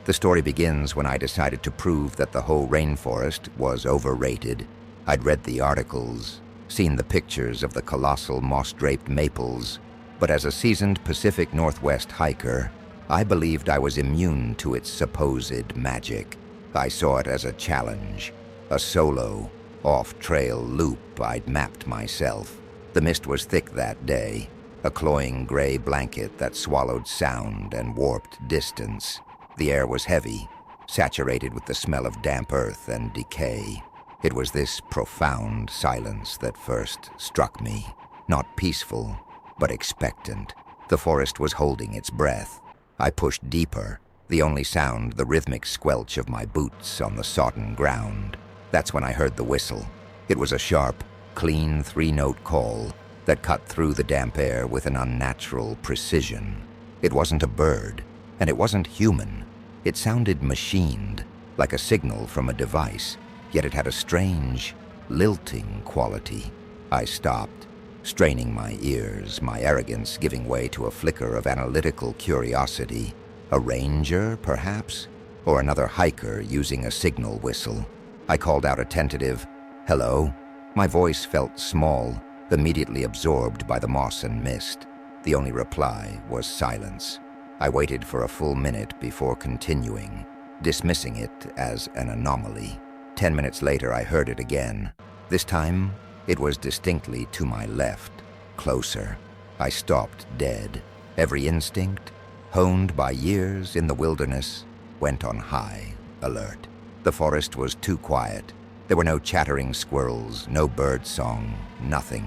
The story begins when I decided to prove that the whole rainforest was overrated. I'd read the articles, seen the pictures of the colossal moss-draped maples, but as a seasoned Pacific Northwest hiker, I believed I was immune to its supposed magic. I saw it as a challenge, a solo, off-trail loop I'd mapped myself. The mist was thick that day, a cloying gray blanket that swallowed sound and warped distance. The air was heavy, saturated with the smell of damp earth and decay. It was this profound silence that first struck me, not peaceful, but expectant. The forest was holding its breath. I pushed deeper, the only sound the rhythmic squelch of my boots on the sodden ground. That's when I heard the whistle. It was a sharp, clean three-note call that cut through the damp air with an unnatural precision. It wasn't a bird, and it wasn't human. It sounded machined, like a signal from a device, yet it had a strange, lilting quality. I stopped, straining my ears, my arrogance giving way to a flicker of analytical curiosity. A ranger, perhaps? Or another hiker using a signal whistle? I called out a tentative, "Hello?" My voice felt small, immediately absorbed by the moss and mist. The only reply was silence. I waited for a full minute before continuing, dismissing it as an anomaly. 10 minutes later, I heard it again. This time, it was distinctly to my left, closer. I stopped dead. Every instinct, honed by years in the wilderness, went on high alert. The forest was too quiet. There were no chattering squirrels, no bird song, nothing.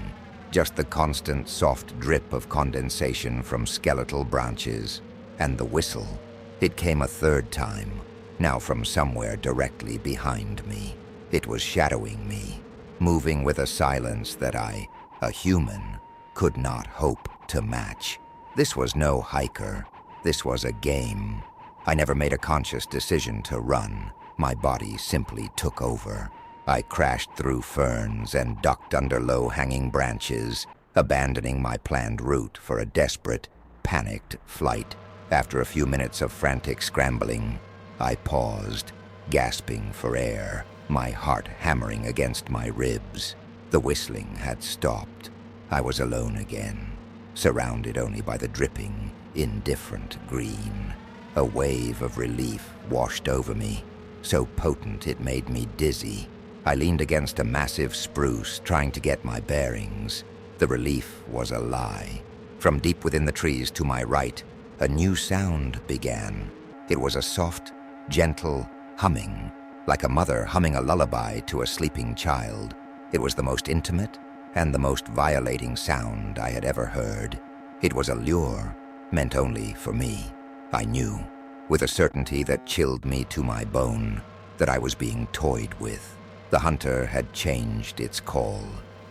Just the constant soft drip of condensation from skeletal branches. And the whistle. It came a third time, now from somewhere directly behind me. It was shadowing me, moving with a silence that I, a human, could not hope to match. This was no hiker. This was a game. I never made a conscious decision to run. My body simply took over. I crashed through ferns and ducked under low-hanging branches, abandoning my planned route for a desperate, panicked flight. After a few minutes of frantic scrambling, I paused, gasping for air, my heart hammering against my ribs. The whistling had stopped. I was alone again, surrounded only by the dripping, indifferent green. A wave of relief washed over me, so potent it made me dizzy. I leaned against a massive spruce, trying to get my bearings. The relief was a lie. From deep within the trees to my right, a new sound began. It was a soft, gentle humming, like a mother humming a lullaby to a sleeping child. It was the most intimate and the most violating sound I had ever heard. It was a lure, meant only for me. I knew, with a certainty that chilled me to my bone, that I was being toyed with. The hunter had changed its call.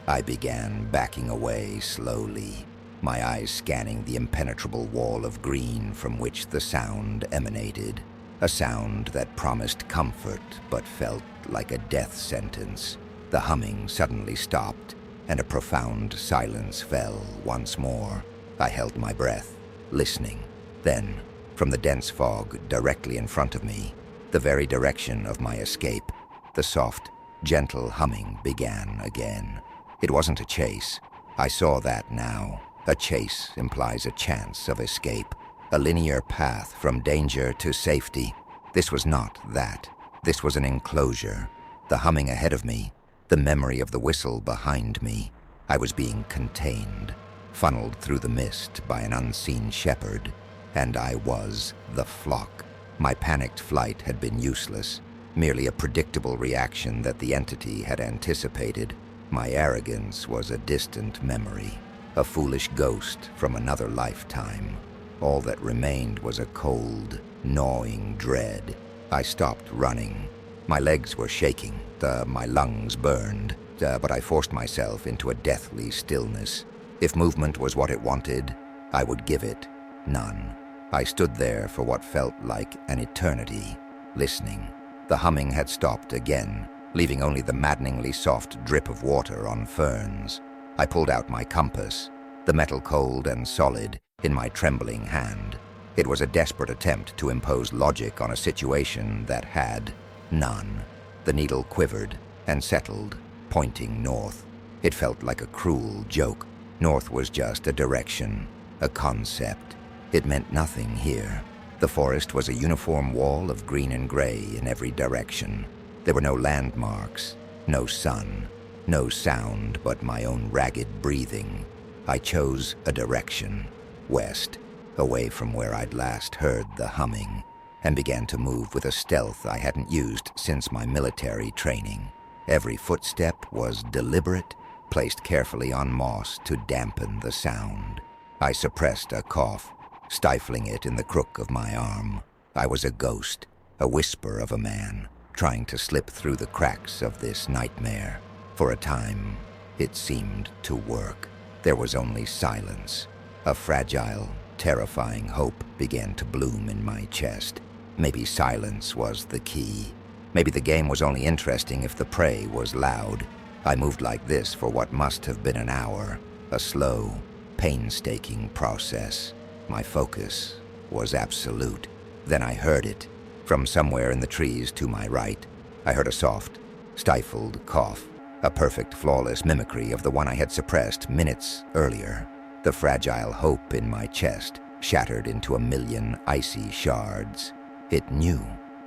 I began backing away slowly, my eyes scanning the impenetrable wall of green from which the sound emanated. A sound that promised comfort but felt like a death sentence. The humming suddenly stopped, and a profound silence fell once more. I held my breath, listening. Then, from the dense fog directly in front of me, the very direction of my escape, the soft, gentle humming began again. It wasn't a chase. I saw that now. A chase implies a chance of escape, a linear path from danger to safety. This was not that. This was an enclosure. The humming ahead of me, the memory of the whistle behind me. I was being contained, funneled through the mist by an unseen shepherd, and I was the flock. My panicked flight had been useless, merely a predictable reaction that the entity had anticipated. My arrogance was a distant memory, a foolish ghost from another lifetime. All that remained was a cold, gnawing dread. I stopped running. My legs were shaking, my lungs burned, but I forced myself into a deathly stillness. If movement was what it wanted, I would give it none. I stood there for what felt like an eternity, listening. The humming had stopped again, leaving only the maddeningly soft drip of water on ferns. I pulled out my compass, the metal cold and solid, in my trembling hand. It was a desperate attempt to impose logic on a situation that had none. The needle quivered and settled, pointing north. It felt like a cruel joke. North was just a direction, a concept. It meant nothing here. The forest was a uniform wall of green and gray in every direction. There were no landmarks, no sun, no sound but my own ragged breathing. I chose a direction, west, away from where I'd last heard the humming, and began to move with a stealth I hadn't used since my military training. Every footstep was deliberate, placed carefully on moss to dampen the sound. I suppressed a cough, stifling it in the crook of my arm. I was a ghost, a whisper of a man, trying to slip through the cracks of this nightmare. For a time, it seemed to work. There was only silence. A fragile, terrifying hope began to bloom in my chest. Maybe silence was the key. Maybe the game was only interesting if the prey was loud. I moved like this for what must have been an hour, a slow, painstaking process. My focus was absolute. Then I heard it. From somewhere in the trees to my right, I heard a soft, stifled cough, a perfect, flawless mimicry of the one I had suppressed minutes earlier. The fragile hope in my chest shattered into a million icy shards. It knew.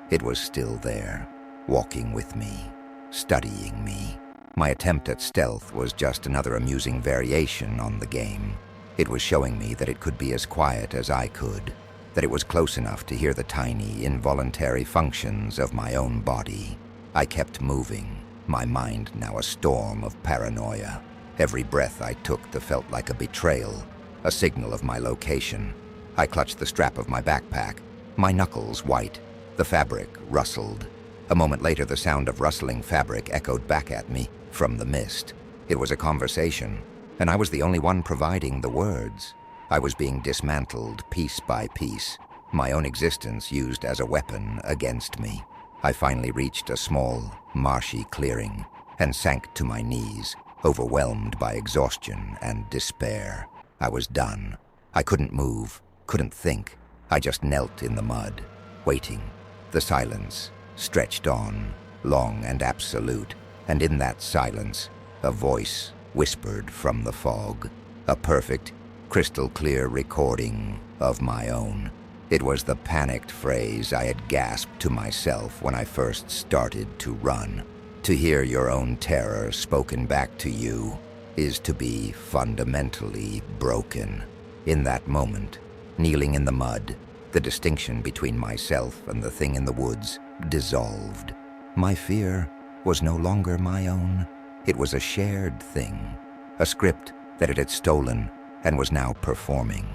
It was still there, walking with me, studying me. My attempt at stealth was just another amusing variation on the game. It was showing me that it could be as quiet as I could, that it was close enough to hear the tiny, involuntary functions of my own body. I kept moving, my mind now a storm of paranoia. Every breath I took felt like a betrayal, a signal of my location. I clutched the strap of my backpack, my knuckles white. The fabric rustled. A moment later, the sound of rustling fabric echoed back at me from the mist. It was a conversation, and I was the only one providing the words. I was being dismantled piece by piece, my own existence used as a weapon against me. I finally reached a small, marshy clearing and sank to my knees, overwhelmed by exhaustion and despair. I was done. I couldn't move, couldn't think. I just knelt in the mud, waiting. The silence stretched on, long and absolute, and in that silence, a voice whispered from the fog, a perfect, crystal-clear recording of my own. It was the panicked phrase I had gasped to myself when I first started to run. To hear your own terror spoken back to you is to be fundamentally broken. In that moment, kneeling in the mud, the distinction between myself and the thing in the woods dissolved. My fear was no longer my own. It was a shared thing, a script that it had stolen and was now performing.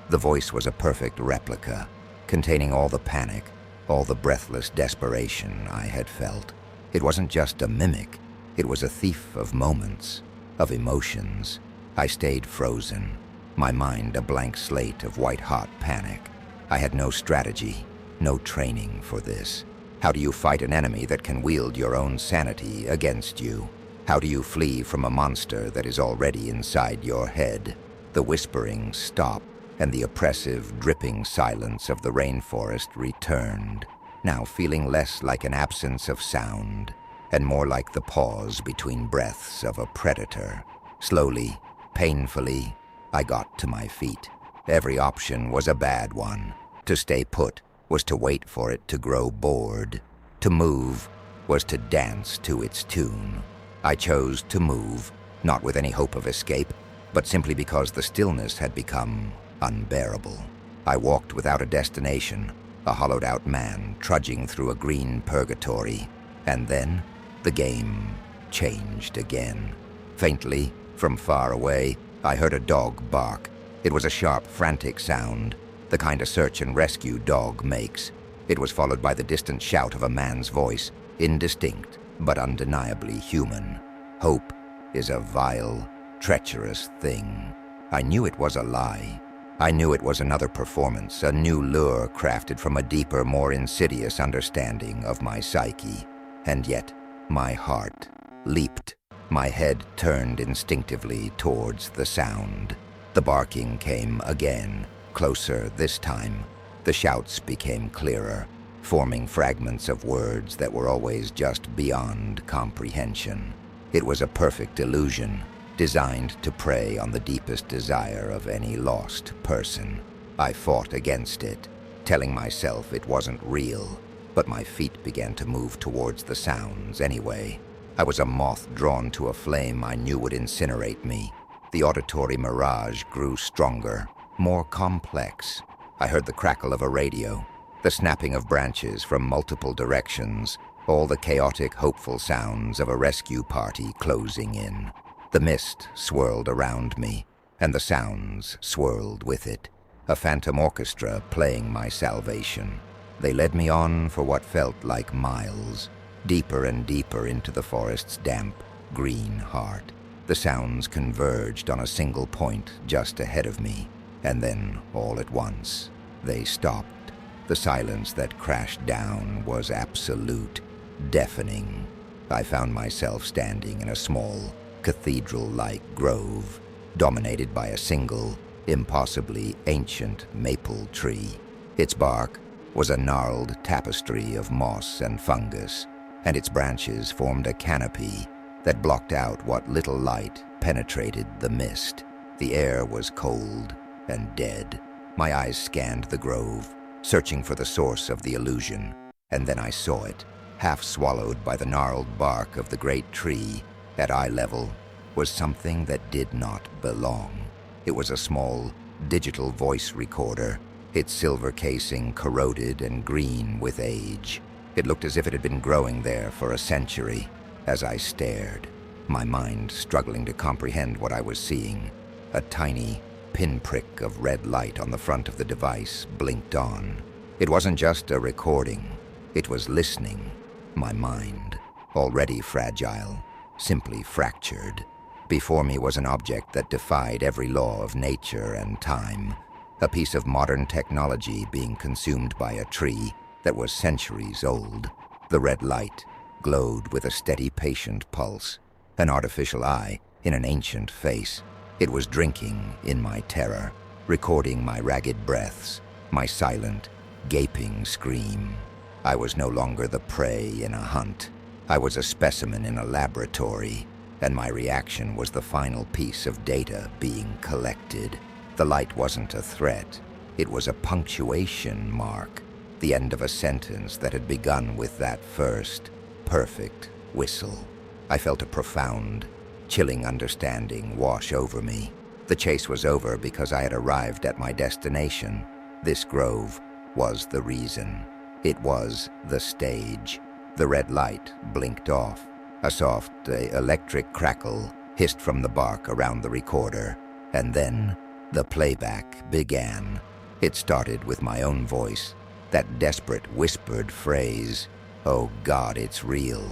The voice was a perfect replica, containing all the panic, all the breathless desperation I had felt. It wasn't just a mimic, it was a thief of moments, of emotions. I stayed frozen, my mind a blank slate of white-hot panic. I had no strategy, no training for this. How do you fight an enemy that can wield your own sanity against you? How do you flee from a monster that is already inside your head? The whispering stopped, and the oppressive, dripping silence of the rainforest returned, now feeling less like an absence of sound, and more like the pause between breaths of a predator. Slowly, painfully, I got to my feet. Every option was a bad one. To stay put was to wait for it to grow bored. To move was to dance to its tune. I chose to move, not with any hope of escape, but simply because the stillness had become unbearable. I walked without a destination, a hollowed-out man trudging through a green purgatory. And then, the game changed again. Faintly, from far away, I heard a dog bark. It was a sharp, frantic sound, the kind a search and rescue dog makes. It was followed by the distant shout of a man's voice, indistinct but undeniably human. Hope is a vile, treacherous thing. I knew it was a lie. I knew it was another performance, a new lure crafted from a deeper, more insidious understanding of my psyche. And yet, my heart leaped. My head turned instinctively towards the sound. The barking came again, closer this time, The shouts became clearer, forming fragments of words that were always just beyond comprehension. It was a perfect illusion, designed to prey on the deepest desire of any lost person. I fought against it, telling myself it wasn't real, but my feet began to move towards the sounds anyway. I was a moth drawn to a flame I knew would incinerate me. The auditory mirage grew stronger, more complex. I heard the crackle of a radio, the snapping of branches from multiple directions, all the chaotic, hopeful sounds of a rescue party closing in. The mist swirled around me, and the sounds swirled with it, a phantom orchestra playing my salvation. They led me on for what felt like miles, deeper and deeper into the forest's damp, green heart. The sounds converged on a single point just ahead of me, and then, all at once, they stopped. The silence that crashed down was absolute, deafening. I found myself standing in a small, cathedral-like grove, dominated by a single, impossibly ancient maple tree. Its bark was a gnarled tapestry of moss and fungus, and its branches formed a canopy that blocked out what little light penetrated the mist. The air was cold and dead. My eyes scanned the grove, searching for the source of the illusion, and then I saw it, half swallowed by the gnarled bark of the great tree at eye level, was something that did not belong. It was a small, digital voice recorder, its silver casing corroded and green with age. It looked as if it had been growing there for a century. As I stared, my mind struggling to comprehend what I was seeing, a tiny pinprick of red light on the front of the device blinked on. It wasn't just a recording, it was listening. My mind, already fragile, simply fractured. Before me was an object that defied every law of nature and time, a piece of modern technology being consumed by a tree that was centuries old. The red light glowed with a steady, patient pulse, an artificial eye in an ancient face. It was drinking in my terror, recording my ragged breaths, my silent, gaping scream. I was no longer the prey in a hunt. I was a specimen in a laboratory, and my reaction was the final piece of data being collected. The light wasn't a threat. It was a punctuation mark, the end of a sentence that had begun with that first, perfect whistle. I felt a profound, chilling understanding wash over me. The chase was over because I had arrived at my destination. This grove was the reason. It was the stage. The red light blinked off. A soft, electric crackle hissed from the bark around the recorder, and then the playback began. It started with my own voice, that desperate whispered phrase, "Oh God, it's real."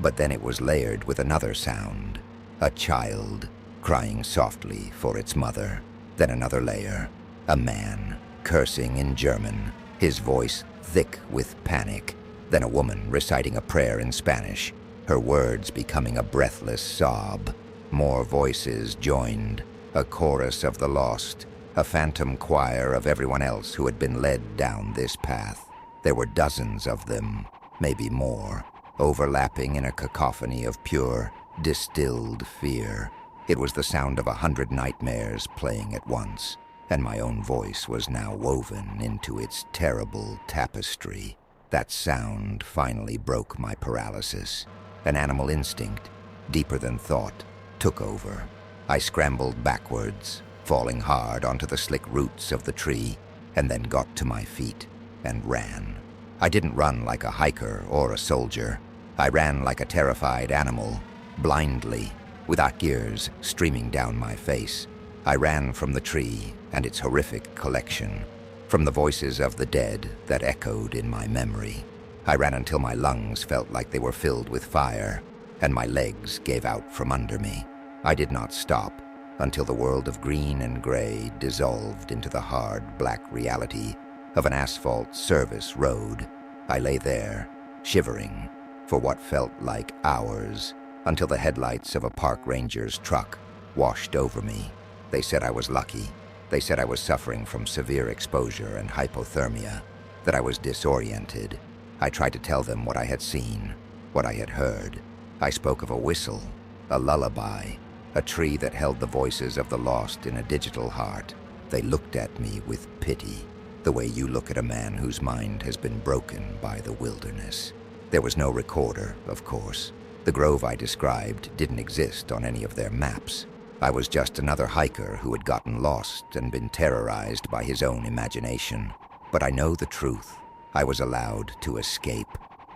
But then it was layered with another sound, a child crying softly for its mother. Then another layer, a man cursing in German, his voice thick with panic. Then a woman reciting a prayer in Spanish, her words becoming a breathless sob. More voices joined, a chorus of the lost, a phantom choir of everyone else who had been led down this path. There were dozens of them, maybe more, overlapping in a cacophony of pure, distilled fear. It was the sound of 100 nightmares playing at once, and my own voice was now woven into its terrible tapestry. That sound finally broke my paralysis. An animal instinct, deeper than thought, took over. I scrambled backwards, falling hard onto the slick roots of the tree, and then got to my feet and ran. I didn't run like a hiker or a soldier. I ran like a terrified animal, blindly, without gears streaming down my face. I ran from the tree and its horrific collection, from the voices of the dead that echoed in my memory. I ran until my lungs felt like they were filled with fire, and my legs gave out from under me. I did not stop until the world of green and gray dissolved into the hard, black reality of an asphalt service road. I lay there, shivering, for what felt like hours, until the headlights of a park ranger's truck washed over me. They said I was lucky. They said I was suffering from severe exposure and hypothermia, that I was disoriented. I tried to tell them what I had seen, what I had heard. I spoke of a whistle, a lullaby, a tree that held the voices of the lost in a digital heart. They looked at me with pity, the way you look at a man whose mind has been broken by the wilderness. There was no recorder, of course. The grove I described didn't exist on any of their maps. I was just another hiker who had gotten lost and been terrorized by his own imagination. But I know the truth. I was allowed to escape.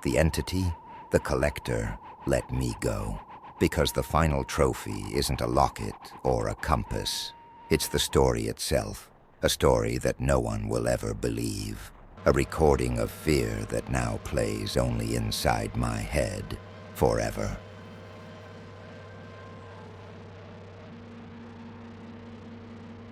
The entity, the collector, let me go. Because the final trophy isn't a locket or a compass. It's the story itself. A story that no one will ever believe. A recording of fear that now plays only inside my head, forever.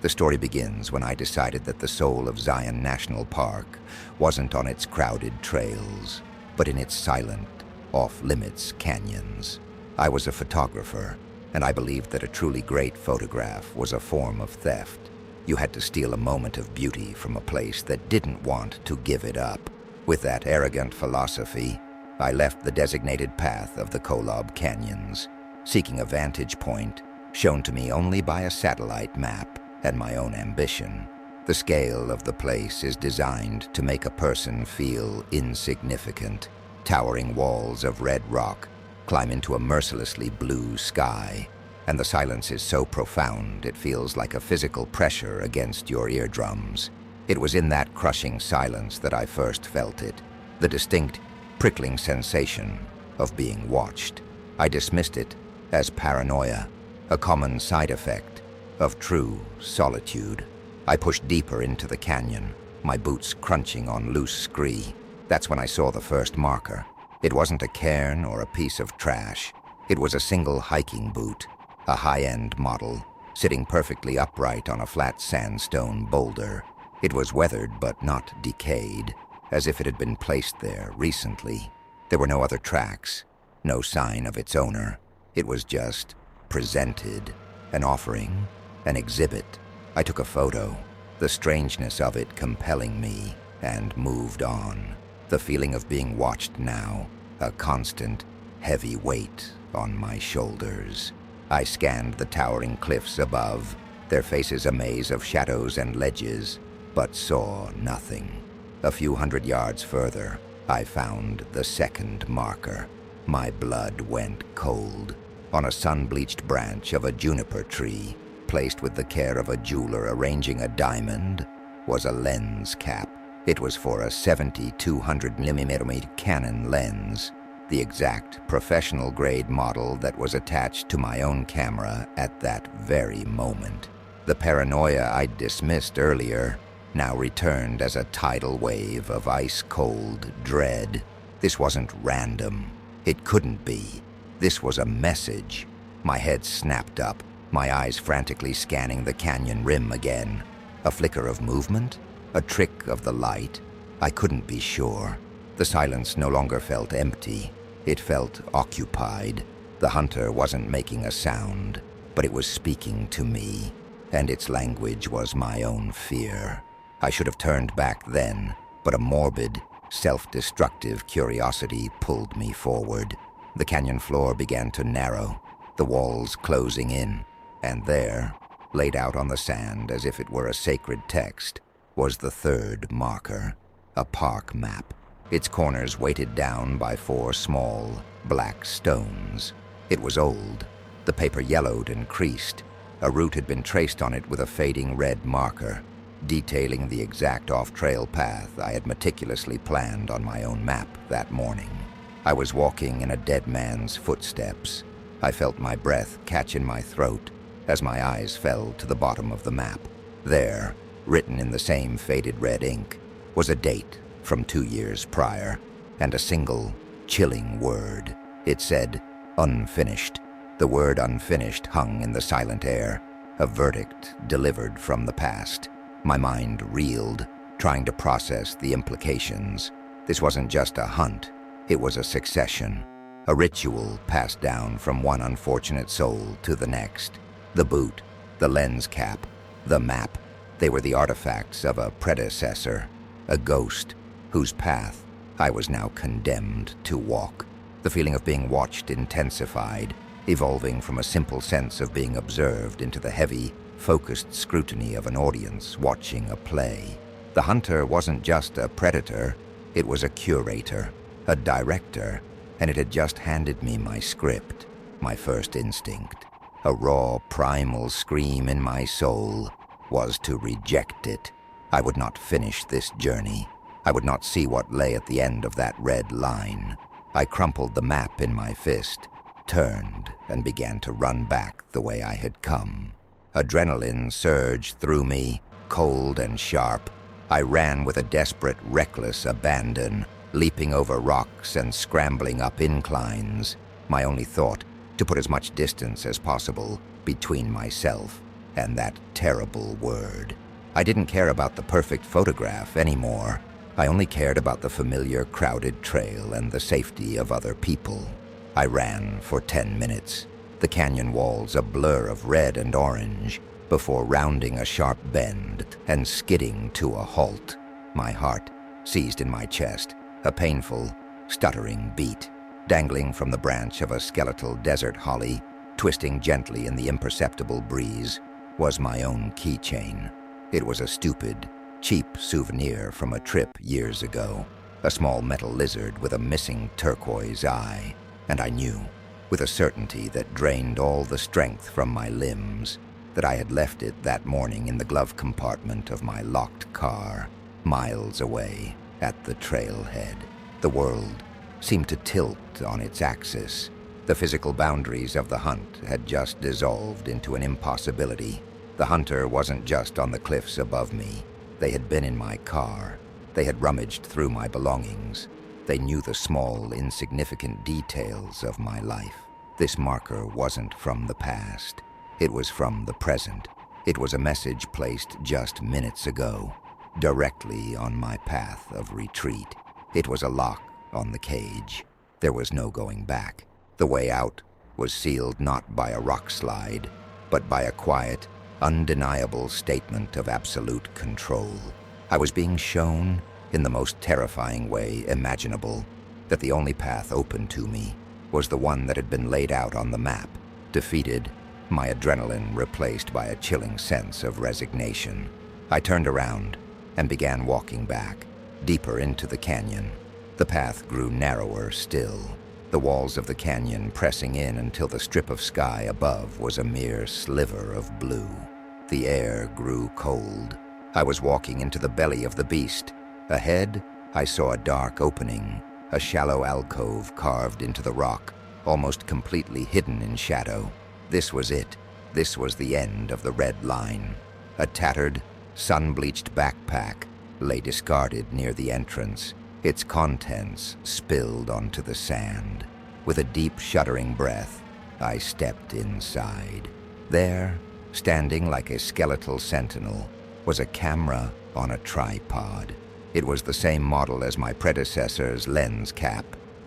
The story begins when I decided that the soul of Zion National Park wasn't on its crowded trails, but in its silent, off-limits canyons. I was a photographer, and I believed that a truly great photograph was a form of theft. You had to steal a moment of beauty from a place that didn't want to give it up. With that arrogant philosophy, I left the designated path of the Kolob Canyons, seeking a vantage point shown to me only by a satellite map and my own ambition. The scale of the place is designed to make a person feel insignificant. Towering walls of red rock climb into a mercilessly blue sky, and the silence is so profound it feels like a physical pressure against your eardrums. It was in that crushing silence that I first felt it, the distinct, prickling sensation of being watched. I dismissed it as paranoia, a common side effect of true solitude. I pushed deeper into the canyon, my boots crunching on loose scree. That's when I saw the first marker. It wasn't a cairn or a piece of trash. It was a single hiking boot, a high-end model, sitting perfectly upright on a flat sandstone boulder. It was weathered but not decayed, as if it had been placed there recently. There were no other tracks, no sign of its owner. It was just presented, an offering, an exhibit. I took a photo, the strangeness of it compelling me, and moved on. The feeling of being watched now, a constant, heavy weight on my shoulders. I scanned the towering cliffs above, their faces a maze of shadows and ledges, but saw nothing. A few hundred yards further, I found the second marker. My blood went cold. On a sun-bleached branch of a juniper tree, placed with the care of a jeweler arranging a diamond, was a lens cap. It was for a 70-200mm Canon lens, the exact professional-grade model that was attached to my own camera at that very moment. The paranoia I'd dismissed earlier now returned as a tidal wave of ice-cold dread. This wasn't random. It couldn't be. This was a message. My head snapped up, my eyes frantically scanning the canyon rim again. A flicker of movement? A trick of the light? I couldn't be sure. The silence no longer felt empty. It felt occupied. The hunter wasn't making a sound, but it was speaking to me, and its language was my own fear. I should have turned back then, but a morbid, self-destructive curiosity pulled me forward. The canyon floor began to narrow, the walls closing in, and there, laid out on the sand as if it were a sacred text, was the third marker, a park map, its corners weighted down by 4 small, black stones. It was old, the paper yellowed and creased. A route had been traced on it with a fading red marker, detailing the exact off-trail path I had meticulously planned on my own map that morning. I was walking in a dead man's footsteps. I felt my breath catch in my throat as my eyes fell to the bottom of the map. There, written in the same faded red ink, was a date from 2 years prior, and a single, chilling word. It said, unfinished. The word unfinished hung in the silent air, a verdict delivered from the past. My mind reeled, trying to process the implications. This wasn't just a hunt, it was a succession, a ritual passed down from one unfortunate soul to the next. The boot, the lens cap, the map. They were the artifacts of a predecessor, a ghost whose path I was now condemned to walk. The feeling of being watched intensified, evolving from a simple sense of being observed into the heavy, focused scrutiny of an audience watching a play. The hunter wasn't just a predator, it was a curator, a director, and it had just handed me my script, my first instinct. A raw, primal scream in my soul was to reject it. I would not finish this journey. I would not see what lay at the end of that red line. I crumpled the map in my fist, turned, and began to run back the way I had come. Adrenaline surged through me, cold and sharp. I ran with a desperate, reckless abandon, leaping over rocks and scrambling up inclines. My only thought, to put as much distance as possible between myself and that terrible word. I didn't care about the perfect photograph anymore. I only cared about the familiar, crowded trail and the safety of other people. I ran for 10 minutes, the canyon walls a blur of red and orange, before rounding a sharp bend and skidding to a halt. My heart seized in my chest, a painful, stuttering beat. Dangling from the branch of a skeletal desert holly, twisting gently in the imperceptible breeze, was my own keychain. It was a stupid, cheap souvenir from a trip years ago, a small metal lizard with a missing turquoise eye, and I knew, with a certainty that drained all the strength from my limbs, that I had left it that morning in the glove compartment of my locked car, miles away at the trailhead. The world seemed to tilt on its axis. The physical boundaries of the hunt had just dissolved into an impossibility. The hunter wasn't just on the cliffs above me. They had been in my car. They had rummaged through my belongings. They knew the small, insignificant details of my life. This marker wasn't from the past. It was from the present. It was a message placed just minutes ago, directly on my path of retreat. It was a lock on the cage. There was no going back. The way out was sealed not by a rock slide, but by a quiet, undeniable statement of absolute control. I was being shown, in the most terrifying way imaginable, that the only path open to me was the one that had been laid out on the map. Defeated, my adrenaline replaced by a chilling sense of resignation, I turned around and began walking back, deeper into the canyon. The path grew narrower still, the walls of the canyon pressing in until the strip of sky above was a mere sliver of blue. The air grew cold. I was walking into the belly of the beast. Ahead, I saw a dark opening, a shallow alcove carved into the rock, almost completely hidden in shadow. This was it. This was the end of the red line. A tattered, sun-bleached backpack lay discarded near the entrance, its contents spilled onto the sand. With a deep, shuddering breath, I stepped inside. There, standing like a skeletal sentinel, was a camera on a tripod. It was the same model as my predecessor's lens cap,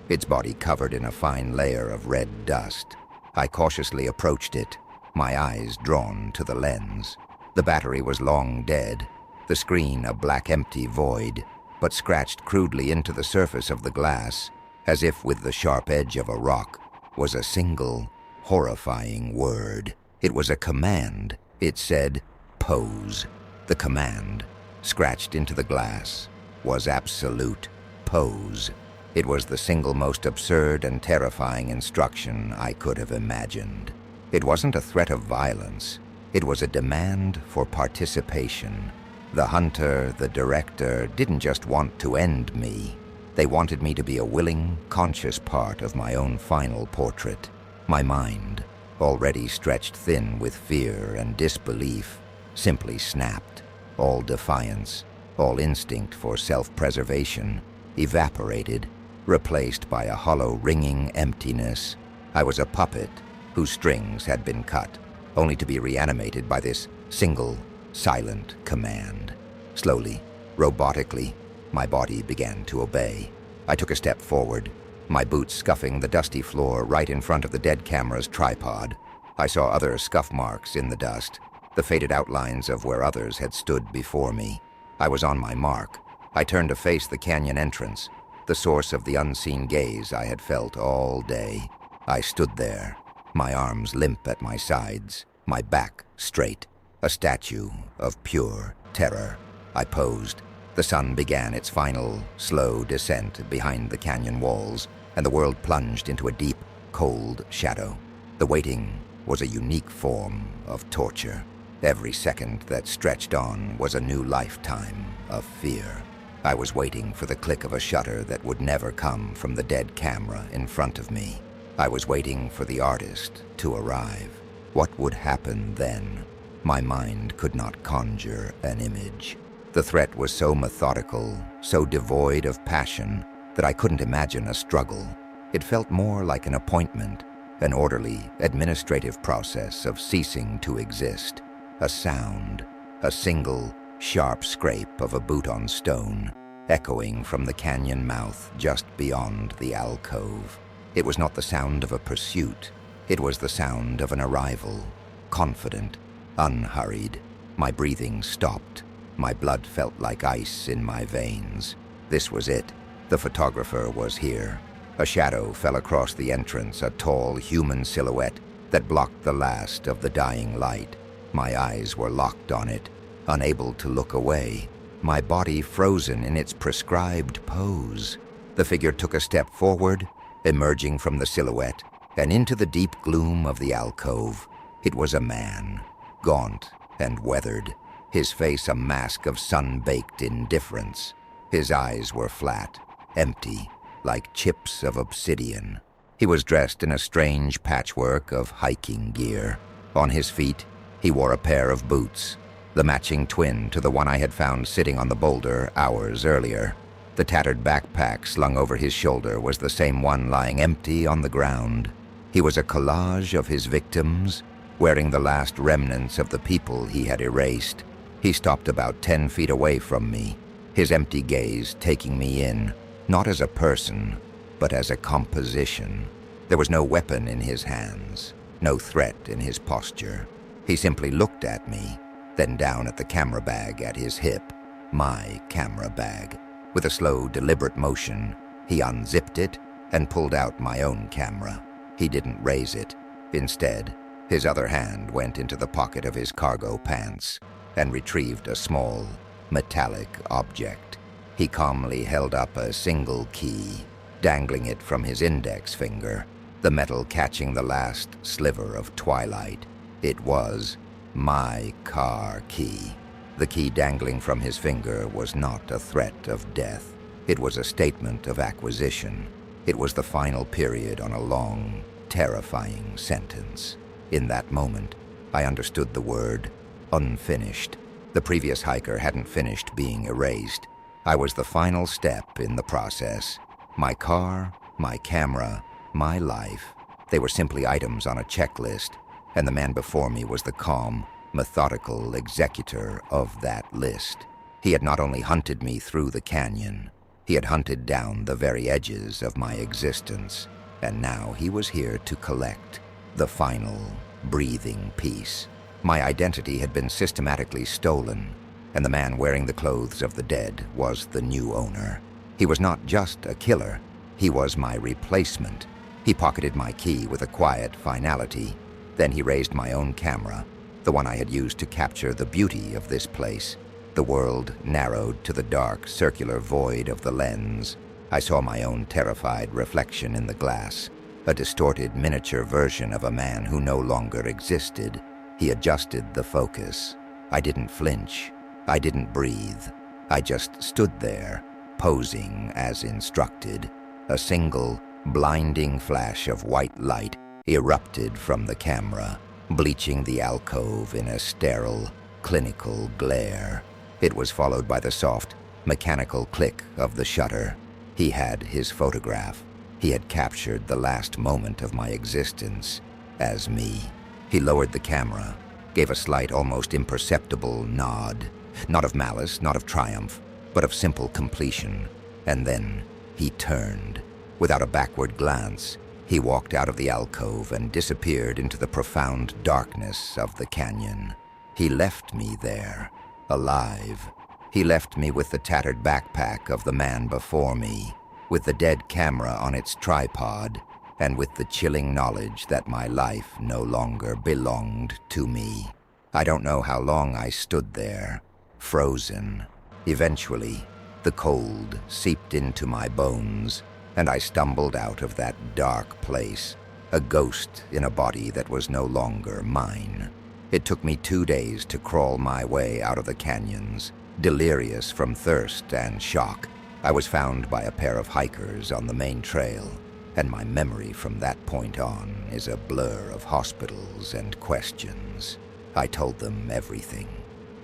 its body covered in a fine layer of red dust. I cautiously approached it, my eyes drawn to the lens. The battery was long dead, the screen a black empty void, but scratched crudely into the surface of the glass, as if with the sharp edge of a rock, was a single, horrifying word. It was a command. It said, "Pose." The command, scratched into the glass, was absolute pose. It was the single most absurd and terrifying instruction I could have imagined. It wasn't a threat of violence. It was a demand for participation. The hunter, the director, didn't just want to end me. They wanted me to be a willing, conscious part of my own final portrait. My mind, already stretched thin with fear and disbelief, simply snapped. All defiance, all instinct for self-preservation, evaporated, replaced by a hollow, ringing emptiness. I was a puppet whose strings had been cut, only to be reanimated by this single, silent command. Slowly, robotically, my body began to obey. I took a step forward, my boots scuffing the dusty floor right in front of the dead camera's tripod. I saw other scuff marks in the dust, the faded outlines of where others had stood before me. I was on my mark. I turned to face the canyon entrance, the source of the unseen gaze I had felt all day. I stood there, my arms limp at my sides, my back straight, a statue of pure terror. I posed. The sun began its final, slow descent behind the canyon walls, and the world plunged into a deep, cold shadow. The waiting was a unique form of torture. Every second that stretched on was a new lifetime of fear. I was waiting for the click of a shutter that would never come from the dead camera in front of me. I was waiting for the artist to arrive. What would happen then? My mind could not conjure an image. The threat was so methodical, so devoid of passion, that I couldn't imagine a struggle. It felt more like an appointment, an orderly, administrative process of ceasing to exist. A sound, a single, sharp scrape of a boot on stone, echoing from the canyon mouth just beyond the alcove. It was not the sound of a pursuit. It was the sound of an arrival, confident, unhurried. My breathing stopped. My blood felt like ice in my veins. This was it. The photographer was here. A shadow fell across the entrance, a tall human silhouette that blocked the last of the dying light. My eyes were locked on it, unable to look away, my body frozen in its prescribed pose. The figure took a step forward, emerging from the silhouette, and into the deep gloom of the alcove. It was a man, gaunt and weathered, his face a mask of sun-baked indifference. His eyes were flat, empty, like chips of obsidian. He was dressed in a strange patchwork of hiking gear. On his feet, he wore a pair of boots, the matching twin to the one I had found sitting on the boulder hours earlier. The tattered backpack slung over his shoulder was the same one lying empty on the ground. He was a collage of his victims, wearing the last remnants of the people he had erased. He stopped about 10 feet away from me, his empty gaze taking me in, not as a person, but as a composition. There was no weapon in his hands, no threat in his posture. He simply looked at me, then down at the camera bag at his hip, my camera bag. With a slow, deliberate motion, he unzipped it and pulled out my own camera. He didn't raise it. Instead, his other hand went into the pocket of his cargo pants and retrieved a small, metallic object. He calmly held up a single key, dangling it from his index finger, the metal catching the last sliver of twilight. It was my car key. The key dangling from his finger was not a threat of death. It was a statement of acquisition. It was the final period on a long, terrifying sentence. In that moment, I understood the word unfinished. The previous hiker hadn't finished being erased. I was the final step in the process. My car, my camera, my life, they were simply items on a checklist, and the man before me was the calm, methodical executor of that list. He had not only hunted me through the canyon, he had hunted down the very edges of my existence, and now he was here to collect the final, breathing piece. My identity had been systematically stolen, and the man wearing the clothes of the dead was the new owner. He was not just a killer, he was my replacement. He pocketed my key with a quiet finality. Then he raised my own camera, the one I had used to capture the beauty of this place. The world narrowed to the dark, circular void of the lens. I saw my own terrified reflection in the glass, a distorted miniature version of a man who no longer existed. He adjusted the focus. I didn't flinch. I didn't breathe. I just stood there, posing as instructed. A single, blinding flash of white light erupted from the camera, bleaching the alcove in a sterile, clinical glare. It was followed by the soft, mechanical click of the shutter. He had his photograph. He had captured the last moment of my existence as me. He lowered the camera, gave a slight, almost imperceptible nod, not of malice, not of triumph, but of simple completion. And then he turned. Without a backward glance, he walked out of the alcove and disappeared into the profound darkness of the canyon. He left me there, alive. He left me with the tattered backpack of the man before me, with the dead camera on its tripod, and with the chilling knowledge that my life no longer belonged to me. I don't know how long I stood there, frozen. Eventually, the cold seeped into my bones, and I stumbled out of that dark place, a ghost in a body that was no longer mine. It took me 2 days to crawl my way out of the canyons, delirious from thirst and shock. I was found by a pair of hikers on the main trail, and my memory from that point on is a blur of hospitals and questions. I told them everything.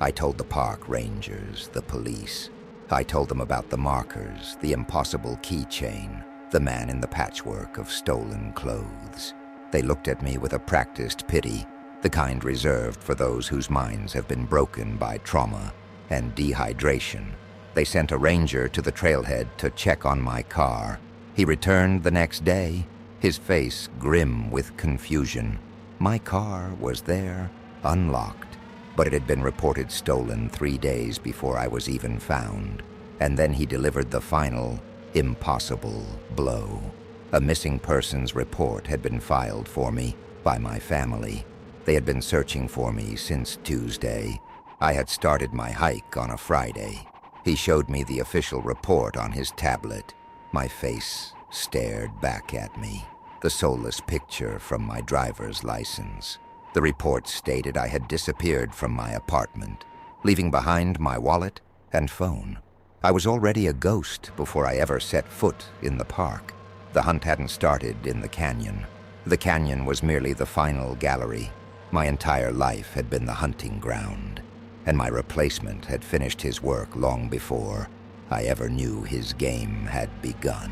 I told the park rangers, the police. I told them about the markers, the impossible keychain, the man in the patchwork of stolen clothes. They looked at me with a practiced pity, the kind reserved for those whose minds have been broken by trauma and dehydration. They sent a ranger to the trailhead to check on my car. He returned the next day, his face grim with confusion. My car was there, unlocked, but it had been reported stolen 3 days before I was even found. And then he delivered the final, impossible blow. A missing persons report had been filed for me by my family. They had been searching for me since Tuesday. I had started my hike on a Friday. He showed me the official report on his tablet. My face stared back at me, the soulless picture from my driver's license. The report stated I had disappeared from my apartment, leaving behind my wallet and phone. I was already a ghost before I ever set foot in the park. The hunt hadn't started in the canyon. The canyon was merely the final gallery. My entire life had been the hunting ground, and my replacement had finished his work long before I ever knew his game had begun.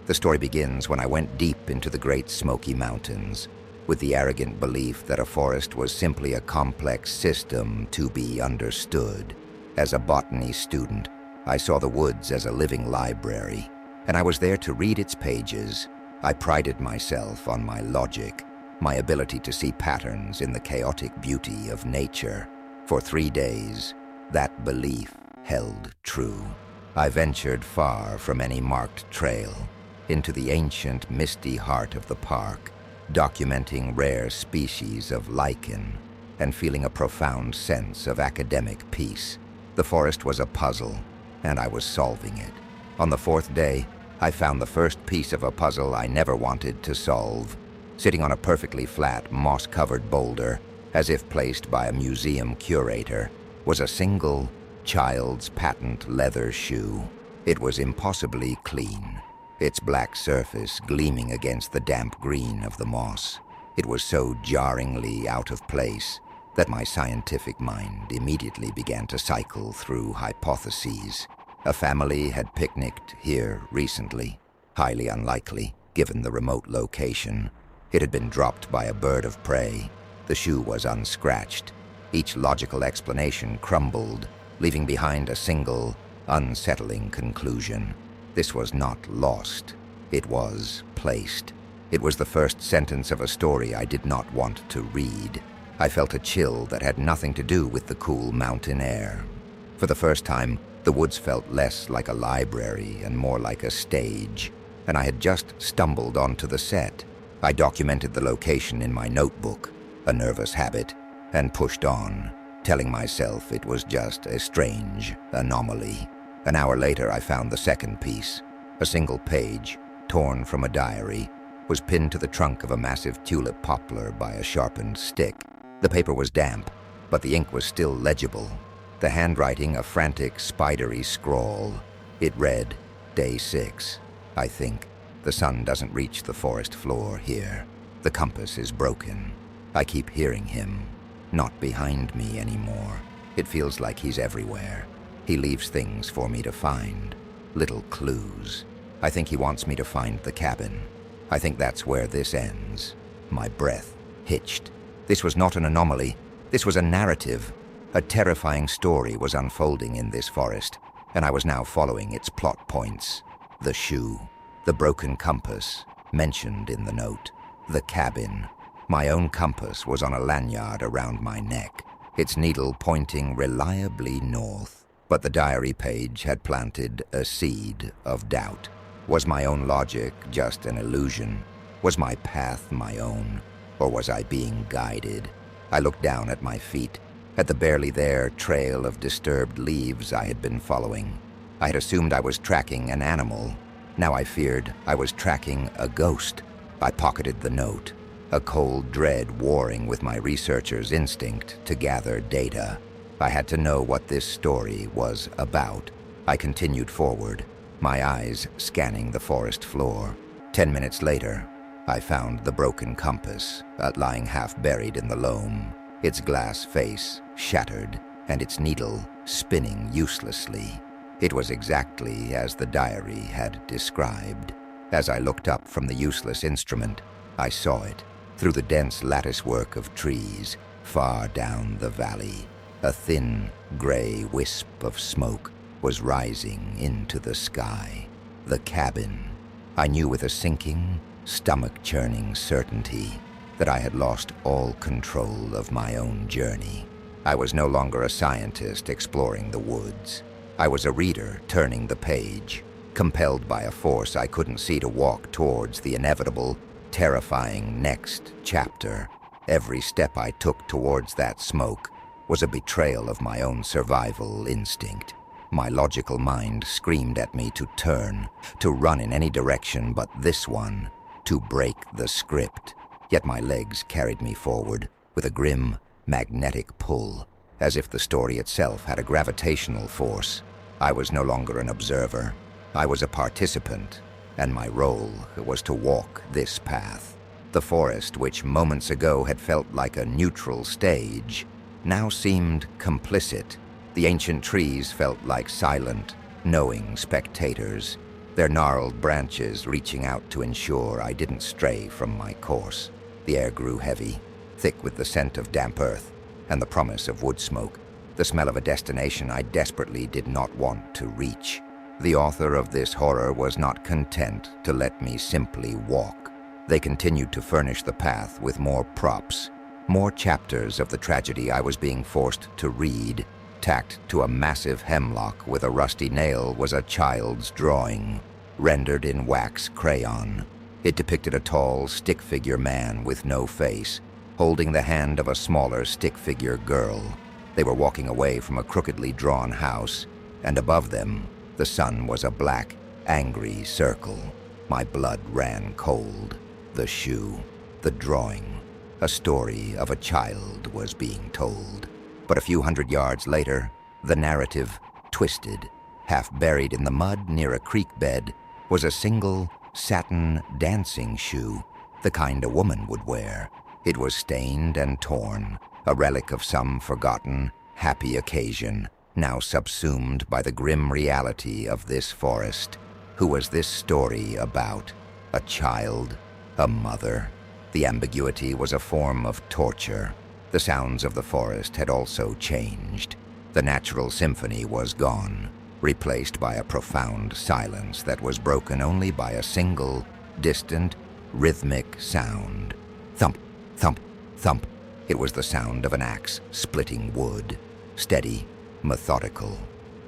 The story begins when I went deep into the Great Smoky Mountains, with the arrogant belief that a forest was simply a complex system to be understood. As a botany student, I saw the woods as a living library, and I was there to read its pages. I prided myself on my logic, my ability to see patterns in the chaotic beauty of nature. For 3 days, that belief held true. I ventured far from any marked trail, into the ancient, misty heart of the park, documenting rare species of lichen and feeling a profound sense of academic peace. The forest was a puzzle, and I was solving it. On the 4th day, I found the first piece of a puzzle I never wanted to solve. Sitting on a perfectly flat, moss-covered boulder, as if placed by a museum curator, was a single child's patent leather shoe. It was impossibly clean, its black surface gleaming against the damp green of the moss. It was so jarringly out of place that my scientific mind immediately began to cycle through hypotheses. A family had picnicked here recently, highly unlikely given the remote location. It had been dropped by a bird of prey. The shoe was unscratched. Each logical explanation crumbled, leaving behind a single, unsettling conclusion. This was not lost. It was placed. It was the first sentence of a story I did not want to read. I felt a chill that had nothing to do with the cool mountain air. For the first time, the woods felt less like a library and more like a stage, and I had just stumbled onto the set. I documented the location in my notebook, a nervous habit, and pushed on, telling myself it was just a strange anomaly. An hour later, I found the second piece. A single page, torn from a diary, was pinned to the trunk of a massive tulip poplar by a sharpened stick. The paper was damp, but the ink was still legible. The handwriting a frantic, spidery scrawl. It read, Day 6. I think. The sun doesn't reach the forest floor here. The compass is broken. I keep hearing him. Not behind me anymore. It feels like he's everywhere. He leaves things for me to find. Little clues. I think he wants me to find the cabin. I think that's where this ends. My breath hitched. This was not an anomaly. This was a narrative. A terrifying story was unfolding in this forest, and I was now following its plot points. The shoe, the broken compass, mentioned in the note, The cabin. My own compass was on a lanyard around my neck, its needle pointing reliably north. But the diary page had planted a seed of doubt. Was my own logic just an illusion? Was my path my own? Or was I being guided? I looked down at my feet, at the barely there trail of disturbed leaves I had been following. I had assumed I was tracking an animal. Now I feared I was tracking a ghost. I pocketed the note, a cold dread warring with my researcher's instinct to gather data. I had to know what this story was about. I continued forward, my eyes scanning the forest floor. 10 minutes later, I found the broken compass, lying half buried in the loam, its glass face shattered and its needle spinning uselessly. It was exactly as the diary had described. As I looked up from the useless instrument, I saw it, through the dense latticework of trees, far down the valley. A thin, gray wisp of smoke was rising into the sky. The cabin. I knew with a sinking, stomach-churning certainty that I had lost all control of my own journey. I was no longer a scientist exploring the woods. I was a reader turning the page, compelled by a force I couldn't see to walk towards the inevitable, terrifying next chapter. Every step I took towards that smoke was a betrayal of my own survival instinct. My logical mind screamed at me to turn, to run in any direction but this one, to break the script. Yet my legs carried me forward with a grim, magnetic pull, as if the story itself had a gravitational force. I was no longer an observer. I was a participant, and my role was to walk this path. The forest, which moments ago had felt like a neutral stage, now seemed complicit. The ancient trees felt like silent, knowing spectators, their gnarled branches reaching out to ensure I didn't stray from my course. The air grew heavy, thick with the scent of damp earth and the promise of wood smoke, the smell of a destination I desperately did not want to reach. The author of this horror was not content to let me simply walk. They continued to furnish the path with more props, more chapters of the tragedy I was being forced to read. Tacked to a massive hemlock with a rusty nail was a child's drawing, rendered in wax crayon. It depicted a tall stick-figure man with no face, holding the hand of a smaller stick-figure girl. They were walking away from a crookedly drawn house, and above them, the sun was a black, angry circle. My blood ran cold. The shoe, the drawing, a story of a child was being told. But a few hundred yards later, the narrative twisted. Half buried in the mud near a creek bed was a single satin dancing shoe, the kind a woman would wear. It was stained and torn, a relic of some forgotten, happy occasion, now subsumed by the grim reality of this forest. Who was this story about? A child? A mother? The ambiguity was a form of torture. The sounds of the forest had also changed. The natural symphony was gone, replaced by a profound silence that was broken only by a single, distant, rhythmic sound. Thump, thump, thump. It was the sound of an axe splitting wood, steady, methodical.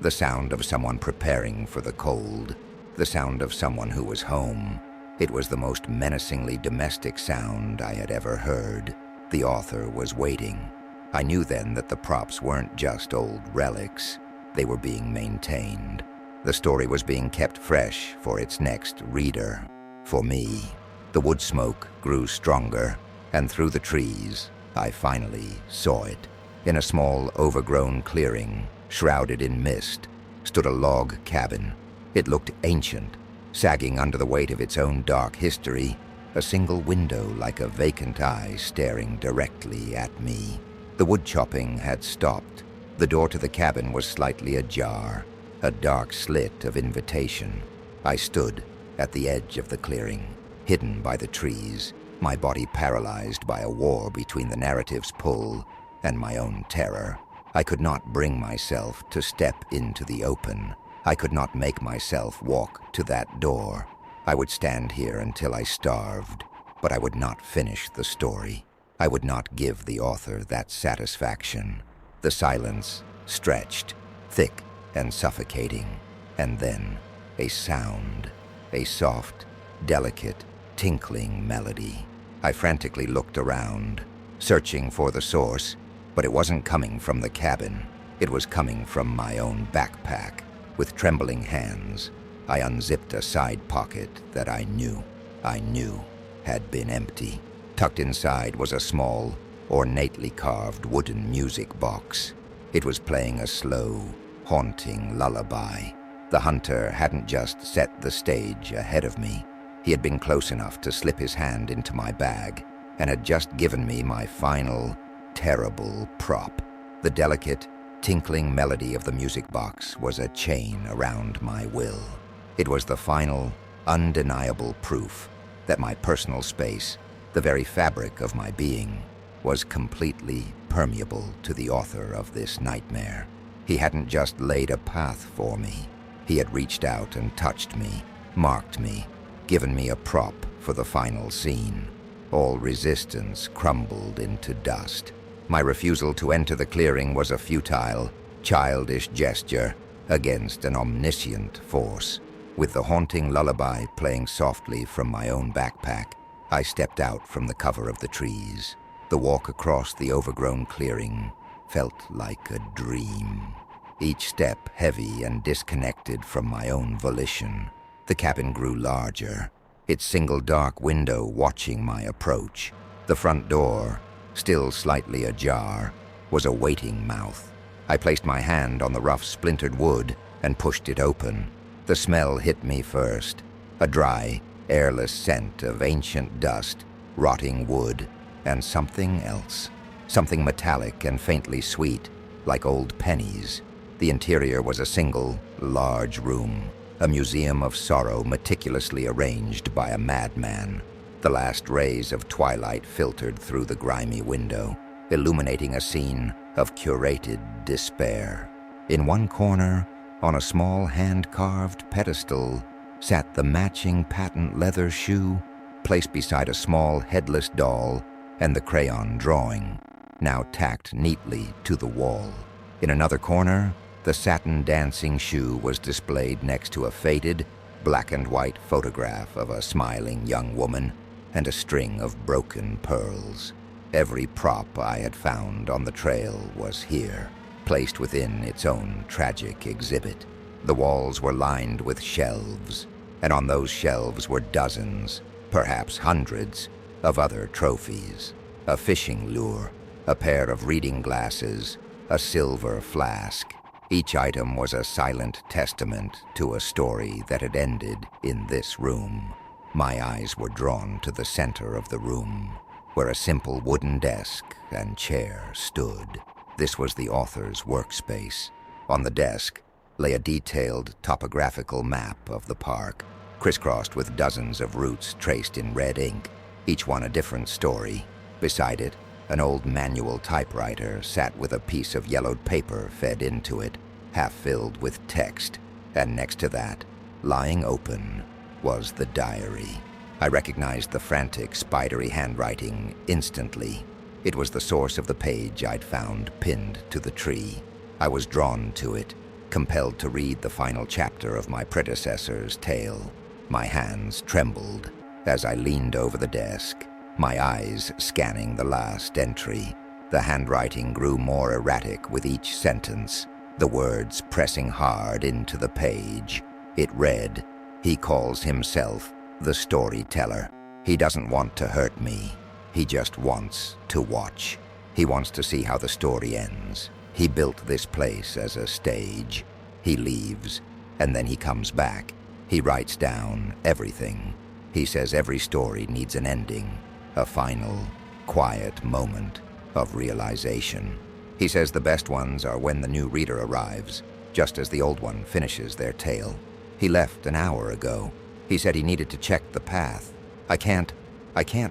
The sound of someone preparing for the cold, the sound of someone who was home. It was the most menacingly domestic sound I had ever heard. The author was waiting. I knew then that the props weren't just old relics. They were being maintained. The story was being kept fresh for its next reader. For me, the wood smoke grew stronger, and through the trees, I finally saw it. In a small, overgrown clearing, shrouded in mist, stood a log cabin. It looked ancient, sagging under the weight of its own dark history, a single window like a vacant eye staring directly at me. The wood chopping had stopped. The door to the cabin was slightly ajar, a dark slit of invitation. I stood at the edge of the clearing, hidden by the trees, my body paralyzed by a war between the narrative's pull and my own terror. I could not bring myself to step into the open. I could not make myself walk to that door. I would stand here until I starved. but I would not finish the story. I would not give the author that satisfaction. The silence stretched, thick and suffocating, and then a sound, a soft, delicate, tinkling melody. I frantically looked around, searching for the source, but it wasn't coming from the cabin. It was coming from my own backpack. With trembling hands, I unzipped a side pocket that I knew had been empty. Tucked inside was a small, ornately carved wooden music box. It was playing a slow, haunting lullaby. The hunter hadn't just set the stage ahead of me. He had been close enough to slip his hand into my bag and had just given me my final, terrible prop. The delicate, tinkling melody of the music box was a chain around my will. It was the final, undeniable proof that my personal space, the very fabric of my being, was completely permeable to the author of this nightmare. He hadn't just laid a path for me. He had reached out and touched me, marked me, given me a prop for the final scene. All resistance crumbled into dust. My refusal to enter the clearing was a futile, childish gesture against an omniscient force. With the haunting lullaby playing softly from my own backpack, I stepped out from the cover of the trees. The walk across the overgrown clearing felt like a dream. Each step heavy and disconnected from my own volition. The cabin grew larger, its single dark window watching my approach. The front door, still slightly ajar, was a waiting mouth. I placed my hand on the rough splintered wood and pushed it open. The smell hit me first, a dry, airless scent of ancient dust, rotting wood, and something else. Something metallic and faintly sweet, like old pennies. The interior was a single, large room, a museum of sorrow meticulously arranged by a madman. The last rays of twilight filtered through the grimy window, illuminating a scene of curated despair. In one corner, on a small hand-carved pedestal, sat the matching patent leather shoe, placed beside a small headless doll and the crayon drawing, now tacked neatly to the wall. In another corner, the satin dancing shoe was displayed next to a faded, black and white photograph of a smiling young woman and a string of broken pearls. Every prop I had found on the trail was here, placed within its own tragic exhibit. The walls were lined with shelves, and on those shelves were dozens, perhaps hundreds, of other trophies. A fishing lure, a pair of reading glasses, a silver flask. Each item was a silent testament to a story that had ended in this room. My eyes were drawn to the center of the room, where a simple wooden desk and chair stood. This was the author's workspace. On the desk lay a detailed topographical map of the park, crisscrossed with dozens of routes traced in red ink, each one a different story. Beside it, an old manual typewriter sat with a piece of yellowed paper fed into it, half filled with text, and next to that, lying open, was the diary. I recognized the frantic, spidery handwriting instantly. It was the source of the page I'd found pinned to the tree. I was drawn to it, compelled to read the final chapter of my predecessor's tale. My hands trembled as I leaned over the desk, my eyes scanning the last entry. The handwriting grew more erratic with each sentence, the words pressing hard into the page. It read, "He calls himself the storyteller. He doesn't want to hurt me. He just wants to watch. He wants to see how the story ends. He built this place as a stage. He leaves, and then he comes back. He writes down everything. He says every story needs an ending, a final, quiet moment of realization. He says the best ones are when the new reader arrives, just as the old one finishes their tale. He left an hour ago. He said he needed to check the path. I can't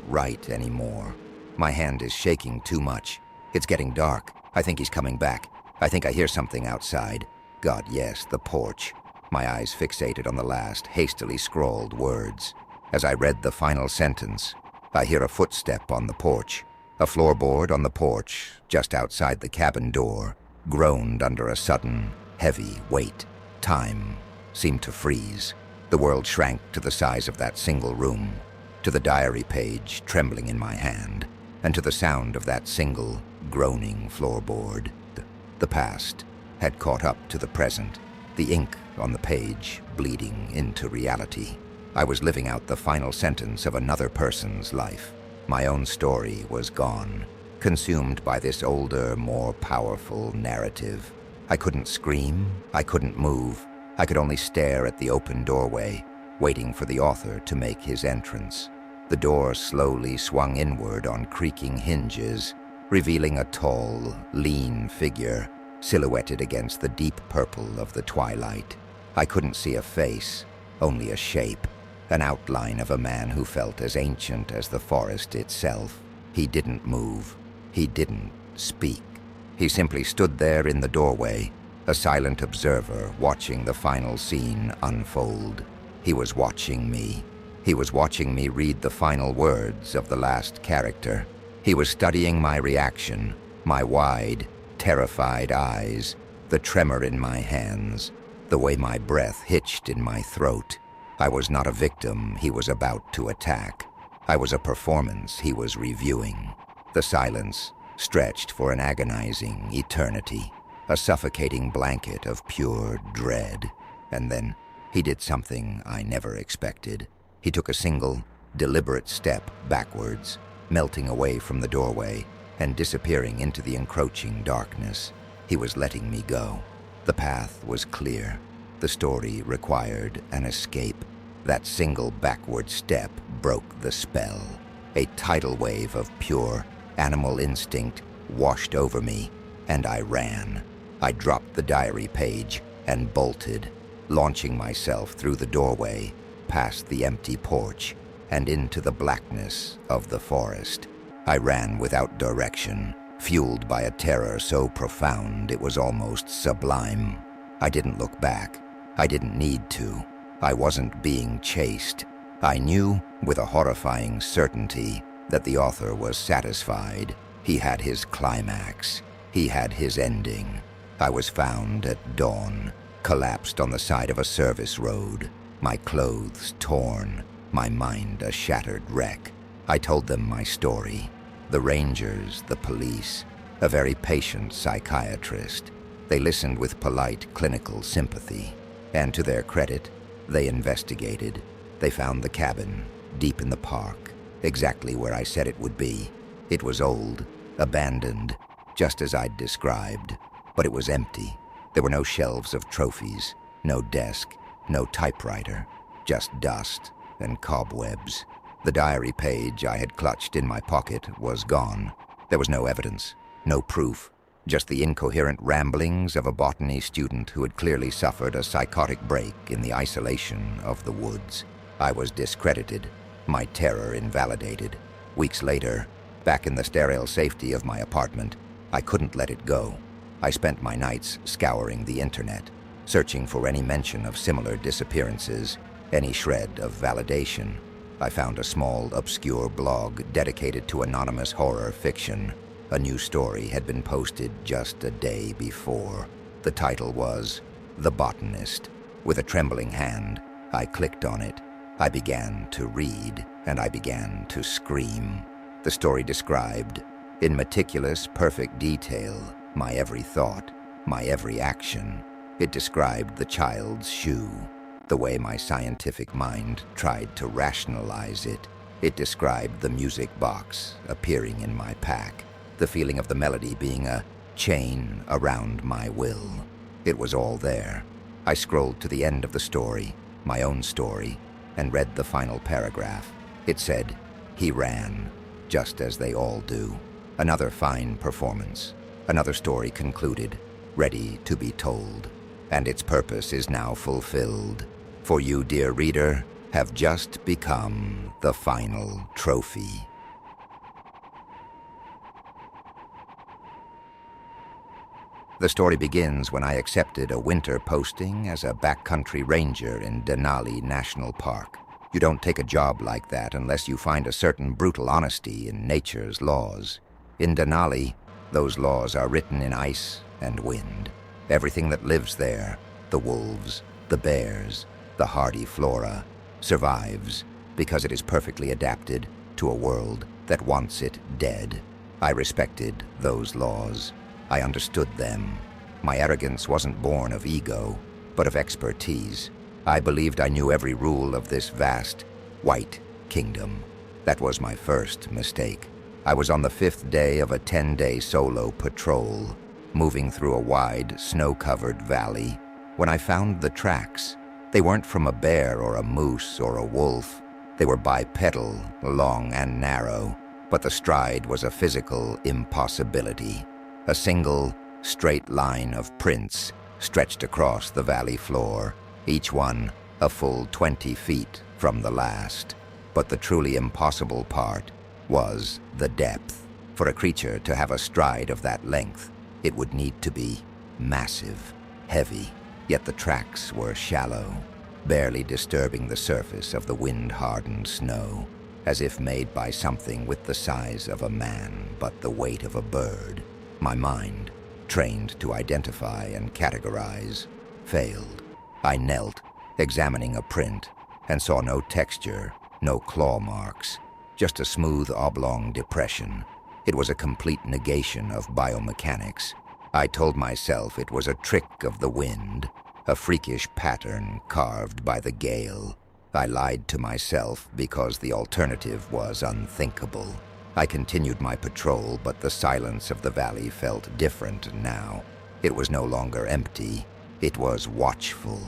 write anymore. My hand is shaking too much. It's getting dark. I think he's coming back. I think I hear something outside. God, yes, the porch." My eyes fixated on the last, hastily scrawled words. As I read the final sentence, I hear a footstep on the porch. A floorboard on the porch, just outside the cabin door, groaned under a sudden, heavy weight. Time seemed to freeze. The world shrank to the size of that single room, to the diary page trembling in my hand, and to the sound of that single, groaning floorboard. The past had caught up to the present, the ink on the page bleeding into reality. I was living out the final sentence of another person's life. My own story was gone, consumed by this older, more powerful narrative. I couldn't scream, I couldn't move. I could only stare at the open doorway, waiting for the author to make his entrance. The door slowly swung inward on creaking hinges, revealing a tall, lean figure silhouetted against the deep purple of the twilight. I couldn't see a face, only a shape, an outline of a man who felt as ancient as the forest itself. He didn't move. He didn't speak. He simply stood there in the doorway, a silent observer watching the final scene unfold. He was watching me. He was watching me read the final words of the last character. He was studying my reaction, my wide, terrified eyes, the tremor in my hands, the way my breath hitched in my throat. I was not a victim he was about to attack. I was a performance he was reviewing. The silence stretched for an agonizing eternity, a suffocating blanket of pure dread. And then he did something I never expected. He took a single, deliberate step backwards, melting away from the doorway and disappearing into the encroaching darkness. He was letting me go. The path was clear. The story required an escape. That single backward step broke the spell. A tidal wave of pure animal instinct washed over me, and I ran. I dropped the diary page and bolted, launching myself through the doorway, past the empty porch, and into the blackness of the forest. I ran without direction, fueled by a terror so profound it was almost sublime. I didn't look back. I didn't need to. I wasn't being chased. I knew, with a horrifying certainty, that the author was satisfied. He had his climax. He had his ending. I was found at dawn, collapsed on the side of a service road, my clothes torn, my mind a shattered wreck. I told them my story. The rangers, the police, a very patient psychiatrist. They listened with polite clinical sympathy. And to their credit, they investigated. They found the cabin, deep in the park, exactly where I said it would be. It was old, abandoned, just as I'd described, but it was empty. There were no shelves of trophies, no desk, no typewriter, just dust and cobwebs. The diary page I had clutched in my pocket was gone. There was no evidence, no proof. Just the incoherent ramblings of a botany student who had clearly suffered a psychotic break in the isolation of the woods. I was discredited, my terror invalidated. Weeks later, back in the sterile safety of my apartment, I couldn't let it go. I spent my nights scouring the internet, searching for any mention of similar disappearances, any shred of validation. I found a small, obscure blog dedicated to anonymous horror fiction. A new story had been posted just a day before. The title was The Botanist. With a trembling hand, I clicked on it. I began to read, and I began to scream. The story described, in meticulous, perfect detail, my every thought, my every action. It described the child's shoe, the way my scientific mind tried to rationalize it. It described the music box appearing in my pack, the feeling of the melody being a chain around my will. It was all there. I scrolled to the end of the story, my own story, and read the final paragraph. It said, "He ran, just as they all do." Another fine performance. Another story concluded, ready to be told. And its purpose is now fulfilled. For you, dear reader, have just become the final trophy. The story begins when I accepted a winter posting as a backcountry ranger in Denali National Park. You don't take a job like that unless you find a certain brutal honesty in nature's laws. In Denali, those laws are written in ice and wind. Everything that lives there, the wolves, the bears, the hardy flora, survives because it is perfectly adapted to a world that wants it dead. I respected those laws. I understood them. My arrogance wasn't born of ego, but of expertise. I believed I knew every rule of this vast, white kingdom. That was my first mistake. I was on the 5th day of a 10-day solo patrol, moving through a wide, snow-covered valley, when I found the tracks. They weren't from a bear or a moose or a wolf. They were bipedal, long and narrow, but the stride was a physical impossibility. A single, straight line of prints stretched across the valley floor, each one a full 20 feet from the last. But the truly impossible part was the depth. For a creature to have a stride of that length, it would need to be massive, heavy, yet the tracks were shallow, barely disturbing the surface of the wind-hardened snow, as if made by something with the size of a man but the weight of a bird. My mind, trained to identify and categorize, failed. I knelt, examining a print, and saw no texture, no claw marks, just a smooth oblong depression. It was a complete negation of biomechanics. I told myself it was a trick of the wind, a freakish pattern carved by the gale. I lied to myself because the alternative was unthinkable. I continued my patrol, but the silence of the valley felt different now. It was no longer empty. It was watchful.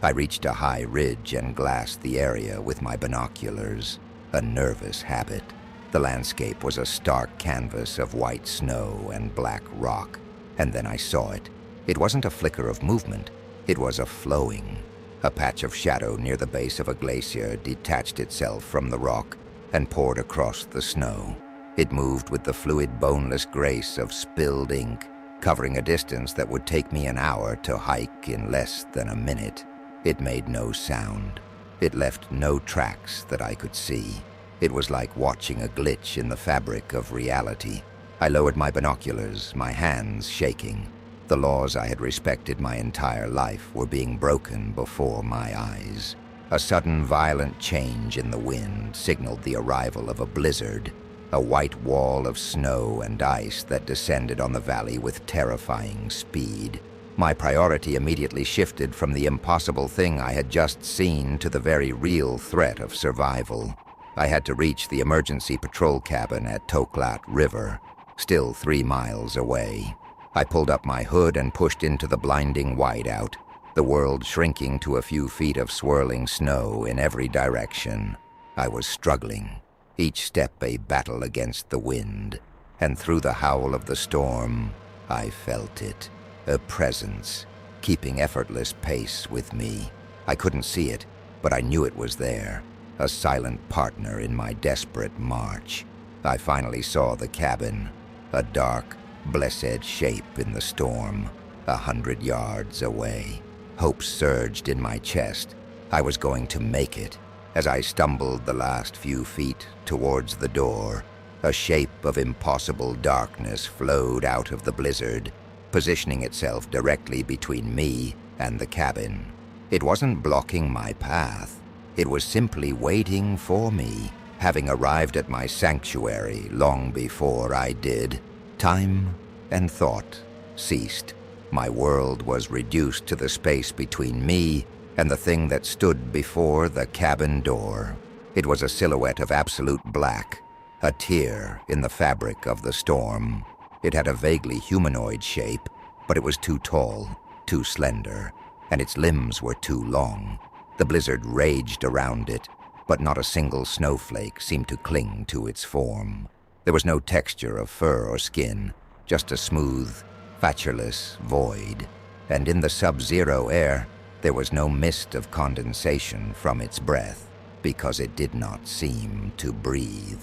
I reached a high ridge and glassed the area with my binoculars, a nervous habit. The landscape was a stark canvas of white snow and black rock, and then I saw it. It wasn't a flicker of movement. It was a flowing. A patch of shadow near the base of a glacier detached itself from the rock and poured across the snow. It moved with the fluid, boneless grace of spilled ink, covering a distance that would take me an hour to hike in less than a minute. It made no sound. It left no tracks that I could see. It was like watching a glitch in the fabric of reality. I lowered my binoculars, my hands shaking. The laws I had respected my entire life were being broken before my eyes. A sudden violent change in the wind signaled the arrival of a blizzard, a white wall of snow and ice that descended on the valley with terrifying speed. My priority immediately shifted from the impossible thing I had just seen to the very real threat of survival. I had to reach the emergency patrol cabin at Toklat River, still 3 miles away. I pulled up my hood and pushed into the blinding whiteout, the world shrinking to a few feet of swirling snow in every direction. I was struggling, each step a battle against the wind, and through the howl of the storm, I felt it, a presence, keeping effortless pace with me. I couldn't see it, but I knew it was there, a silent partner in my desperate march. I finally saw the cabin, a dark, blessed shape in the storm, 100 yards away. Hope surged in my chest. I was going to make it. As I stumbled the last few feet towards the door, a shape of impossible darkness flowed out of the blizzard, positioning itself directly between me and the cabin. It wasn't blocking my path. It was simply waiting for me, having arrived at my sanctuary long before I did. Time and thought ceased. My world was reduced to the space between me and the thing that stood before the cabin door. It was a silhouette of absolute black, a tear in the fabric of the storm. It had a vaguely humanoid shape, but it was too tall, too slender, and its limbs were too long. The blizzard raged around it, but not a single snowflake seemed to cling to its form. There was no texture of fur or skin, just a smooth, featureless void. And in the sub-zero air, there was no mist of condensation from its breath, because it did not seem to breathe.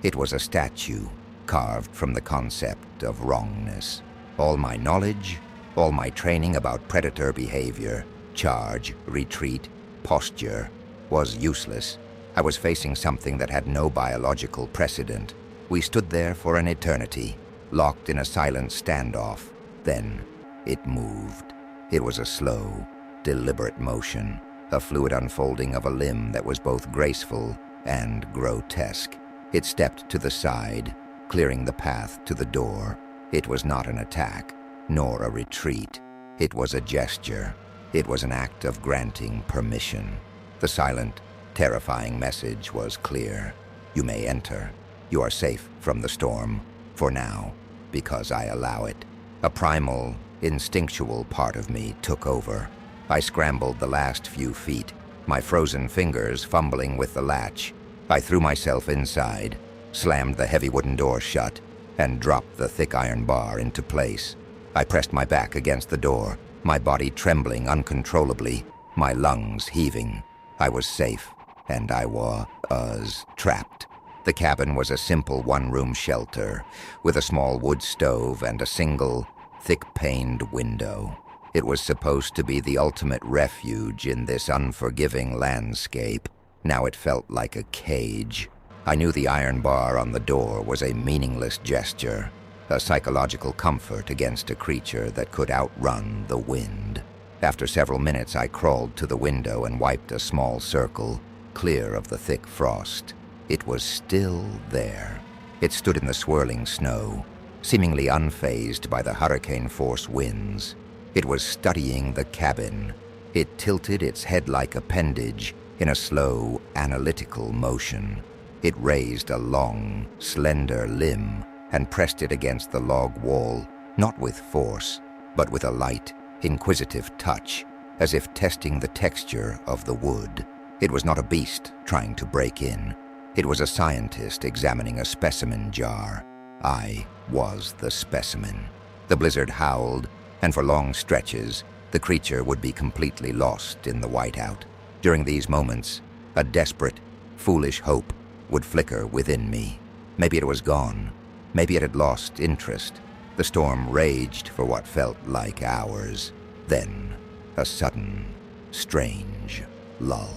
It was a statue, carved from the concept of wrongness. All my knowledge, all my training about predator behavior, charge, retreat, posture, was useless. I was facing something that had no biological precedent. We stood there for an eternity, locked in a silent standoff. Then it moved. It was a slow, deliberate motion, a fluid unfolding of a limb that was both graceful and grotesque. It stepped to the side, clearing the path to the door. It was not an attack, nor a retreat. It was a gesture. It was an act of granting permission. The silent, terrifying message was clear. You may enter. You are safe from the storm, for now, because I allow it. A primal, instinctual part of me took over. I scrambled the last few feet, my frozen fingers fumbling with the latch. I threw myself inside, slammed the heavy wooden door shut, and dropped the thick iron bar into place. I pressed my back against the door, my body trembling uncontrollably, my lungs heaving. I was safe, and I was trapped. The cabin was a simple one-room shelter, with a small wood stove and a single, thick-paned window. It was supposed to be the ultimate refuge in this unforgiving landscape. Now it felt like a cage. I knew the iron bar on the door was a meaningless gesture, a psychological comfort against a creature that could outrun the wind. After several minutes, I crawled to the window and wiped a small circle, clear of the thick frost. It was still there. It stood in the swirling snow, seemingly unfazed by the hurricane-force winds. It was studying the cabin. It tilted its head-like appendage in a slow, analytical motion. It raised a long, slender limb and pressed it against the log wall, not with force, but with a light, inquisitive touch, as if testing the texture of the wood. It was not a beast trying to break in. It was a scientist examining a specimen jar. I was the specimen. The blizzard howled, and for long stretches, the creature would be completely lost in the whiteout. During these moments, a desperate, foolish hope would flicker within me. Maybe it was gone. Maybe it had lost interest. The storm raged for what felt like hours. Then, a sudden, strange lull.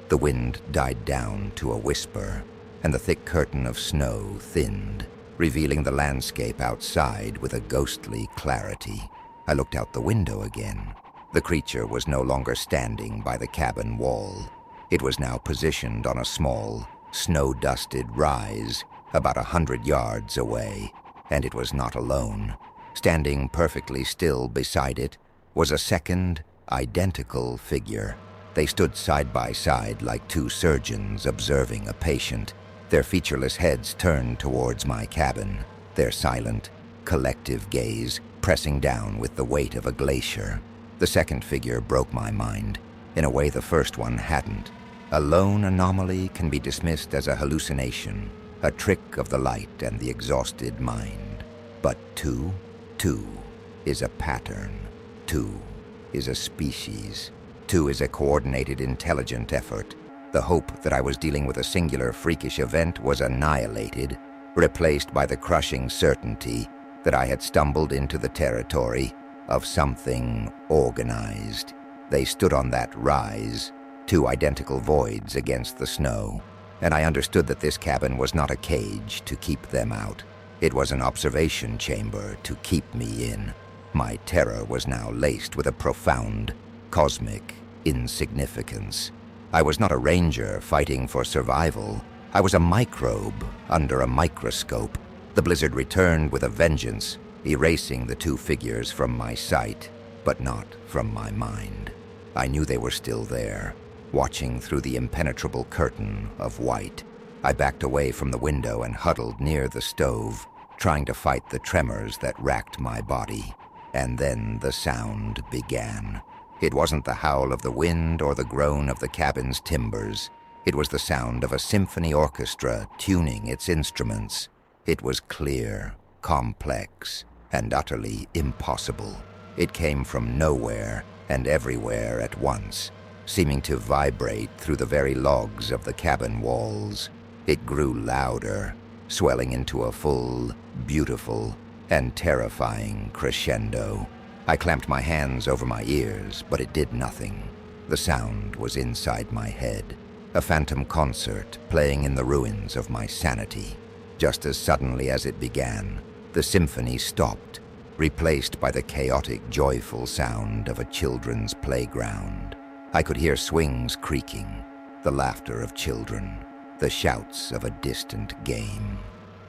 The wind died down to a whisper, and the thick curtain of snow thinned, revealing the landscape outside with a ghostly clarity. I looked out the window again. The creature was no longer standing by the cabin wall. It was now positioned on a small, snow-dusted rise about 100 yards away, and it was not alone. Standing perfectly still beside it was a second, identical figure. They stood side by side like two surgeons observing a patient, their featureless heads turned towards my cabin, their silent, collective gaze pressing down with the weight of a glacier. The second figure broke my mind, in a way the first one hadn't. A lone anomaly can be dismissed as a hallucination, a trick of the light and the exhausted mind. But two is a pattern. Two is a species. Two is a coordinated, intelligent effort. The hope that I was dealing with a singular, freakish event was annihilated, replaced by the crushing certainty that I had stumbled into the territory of something organized. They stood on that rise, two identical voids against the snow, and I understood that this cabin was not a cage to keep them out. It was an observation chamber to keep me in. My terror was now laced with a profound, cosmic insignificance. I was not a ranger fighting for survival. I was a microbe under a microscope. The blizzard returned with a vengeance, erasing the two figures from my sight, but not from my mind. I knew they were still there, watching through the impenetrable curtain of white. I backed away from the window and huddled near the stove, trying to fight the tremors that racked my body. And then the sound began. It wasn't the howl of the wind or the groan of the cabin's timbers. It was the sound of a symphony orchestra tuning its instruments. It was clear, complex, and utterly impossible. It came from nowhere and everywhere at once, seeming to vibrate through the very logs of the cabin walls. It grew louder, swelling into a full, beautiful, and terrifying crescendo. I clamped my hands over my ears, but it did nothing. The sound was inside my head. a phantom concert playing in the ruins of my sanity. Just as suddenly as it began, the symphony stopped, replaced by the chaotic, joyful sound of a children's playground. I could hear swings creaking, the laughter of children, the shouts of a distant game.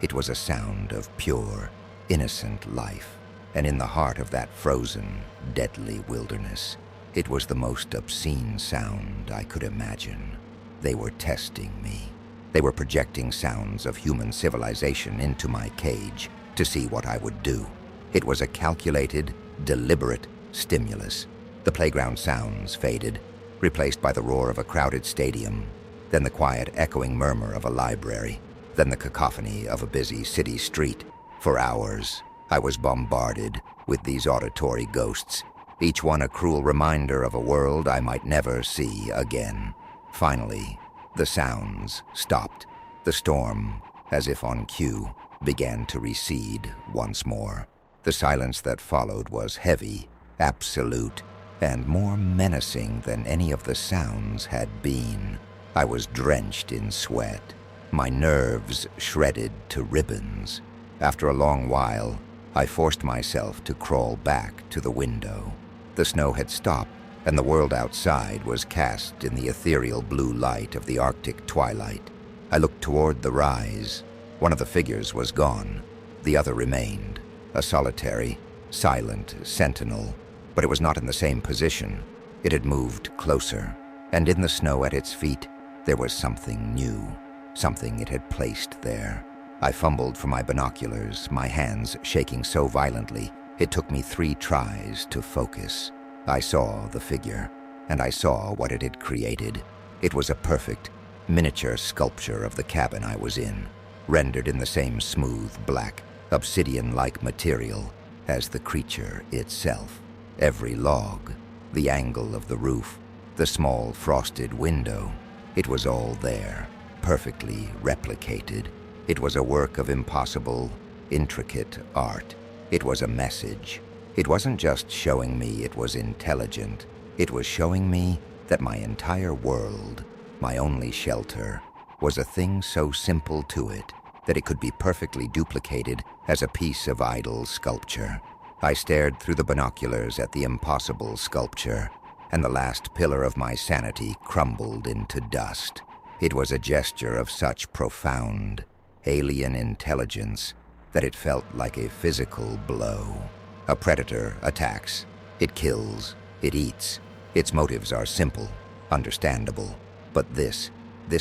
It was a sound of pure, innocent life, and in the heart of that frozen, deadly wilderness, it was the most obscene sound I could imagine. They were testing me. They were projecting sounds of human civilization into my cage to see what I would do. It was a calculated, deliberate stimulus. The playground sounds faded, replaced by the roar of a crowded stadium, then the quiet, echoing murmur of a library, then the cacophony of a busy city street. For hours, I was bombarded with these auditory ghosts, each one a cruel reminder of a world I might never see again. Finally, the sounds stopped. The storm, as if on cue, began to recede once more. The silence that followed was heavy, absolute, and more menacing than any of the sounds had been. I was drenched in sweat, my nerves shredded to ribbons. After a long while, I forced myself to crawl back to the window. The snow had stopped, and the world outside was cast in the ethereal blue light of the Arctic twilight. I looked toward the rise. One of the figures was gone. The other remained, a solitary, silent sentinel, but it was not in the same position. It had moved closer, and in the snow at its feet, there was something new, something it had placed there. I fumbled for my binoculars, my hands shaking so violently, it took me 3 tries to focus. I saw the figure, and I saw what it had created. It was a perfect, miniature sculpture of the cabin I was in, rendered in the same smooth, black, obsidian-like material as the creature itself. Every log, the angle of the roof, the small frosted window, it was all there, perfectly replicated. It was a work of impossible, intricate art. It was a message. It wasn't just showing me it was intelligent. It was showing me that my entire world, my only shelter, was a thing so simple to it that it could be perfectly duplicated as a piece of idle sculpture. I stared through the binoculars at the impossible sculpture, and the last pillar of my sanity crumbled into dust. It was a gesture of such profound, alien intelligence that it felt like a physical blow. A predator attacks. It kills. It eats. Its motives are simple, understandable. But this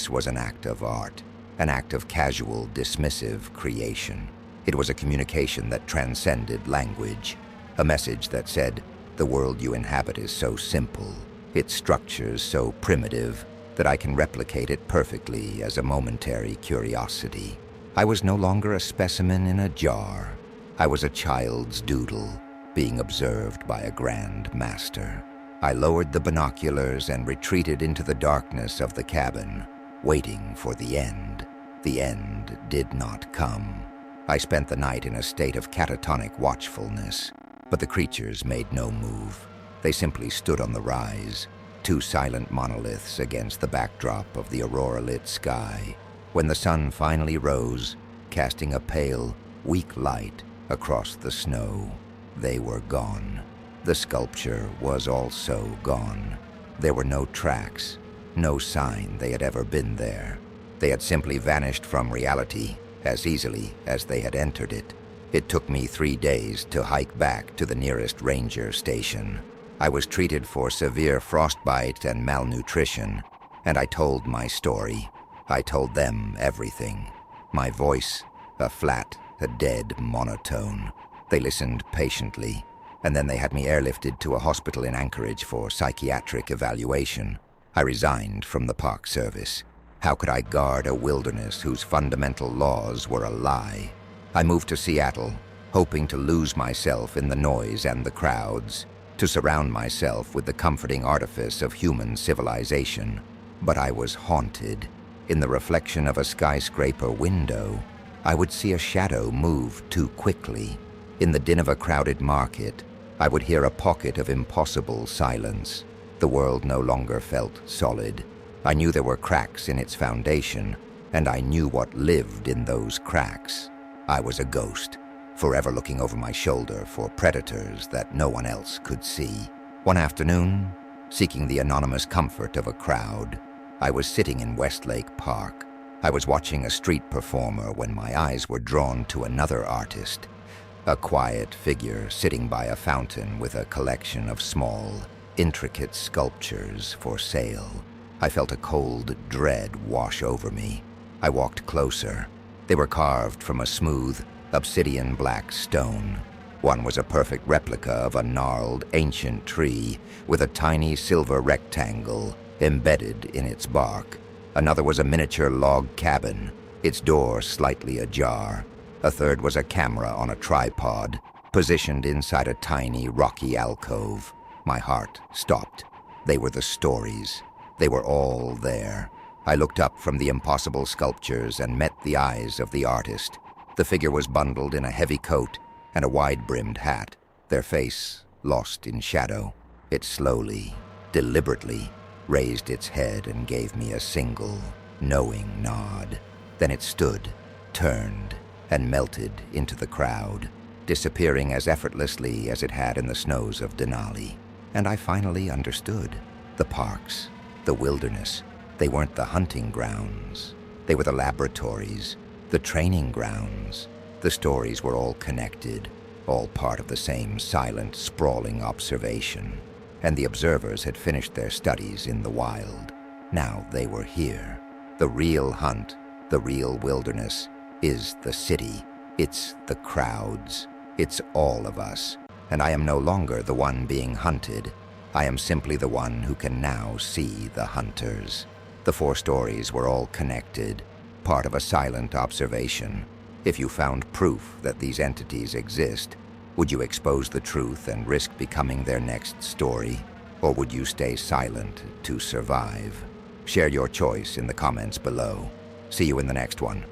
was an act of art, an act of casual, dismissive creation. It was a communication that transcended language, a message that said, "The world you inhabit is so simple, its structures so primitive, that I can replicate it perfectly as a momentary curiosity." I was no longer a specimen in a jar. I was a child's doodle, being observed by a grand master. I lowered the binoculars and retreated into the darkness of the cabin, waiting for the end. The end did not come. I spent the night in a state of catatonic watchfulness, but the creatures made no move. They simply stood on the rise, 2 silent monoliths against the backdrop of the aurora-lit sky. When the sun finally rose, casting a pale, weak light across the snow, they were gone. The sculpture was also gone. There were no tracks, no sign they had ever been there. They had simply vanished from reality as easily as they had entered it. It took me 3 days to hike back to the nearest ranger station. I was treated for severe frostbite and malnutrition, and I told my story. I told them everything. My voice, a flat, a dead monotone. They listened patiently, and then they had me airlifted to a hospital in Anchorage for psychiatric evaluation. I resigned from the Park Service. How could I guard a wilderness whose fundamental laws were a lie? I moved to Seattle, hoping to lose myself in the noise and the crowds, to surround myself with the comforting artifice of human civilization. But I was haunted. In the reflection of a skyscraper window, I would see a shadow move too quickly. In the din of a crowded market, I would hear a pocket of impossible silence. The world no longer felt solid. I knew there were cracks in its foundation, and I knew what lived in those cracks. I was a ghost, forever looking over my shoulder for predators that no one else could see. One afternoon, seeking the anonymous comfort of a crowd, I was sitting in Westlake Park. I was watching a street performer when my eyes were drawn to another artist, a quiet figure sitting by a fountain with a collection of small, intricate sculptures for sale. I felt a cold dread wash over me. I walked closer. They were carved from a smooth, obsidian black stone. One was a perfect replica of a gnarled, ancient tree with a tiny silver rectangle embedded in its bark. Another was a miniature log cabin, its door slightly ajar. A third was a camera on a tripod, positioned inside a tiny, rocky alcove. My heart stopped. They were the stories. They were all there. I looked up from the impossible sculptures and met the eyes of the artist. The figure was bundled in a heavy coat and a wide-brimmed hat, their face lost in shadow. It slowly, deliberately, raised its head and gave me a single, knowing nod. Then it stood, turned, and melted into the crowd, disappearing as effortlessly as it had in the snows of Denali. And I finally understood. The parks, the wilderness, they weren't the hunting grounds. They were the laboratories, the training grounds. The stories were all connected, all part of the same silent, sprawling observation. And the observers had finished their studies in the wild. Now they were here. The real hunt, the real wilderness, is the city. It's the crowds. It's all of us. And I am no longer the one being hunted. I am simply the one who can now see the hunters. The 4 stories were all connected, part of a silent observation. If you found proof that these entities exist, would you expose the truth and risk becoming their next story? Or would you stay silent to survive? Share your choice in the comments below. See you in the next one.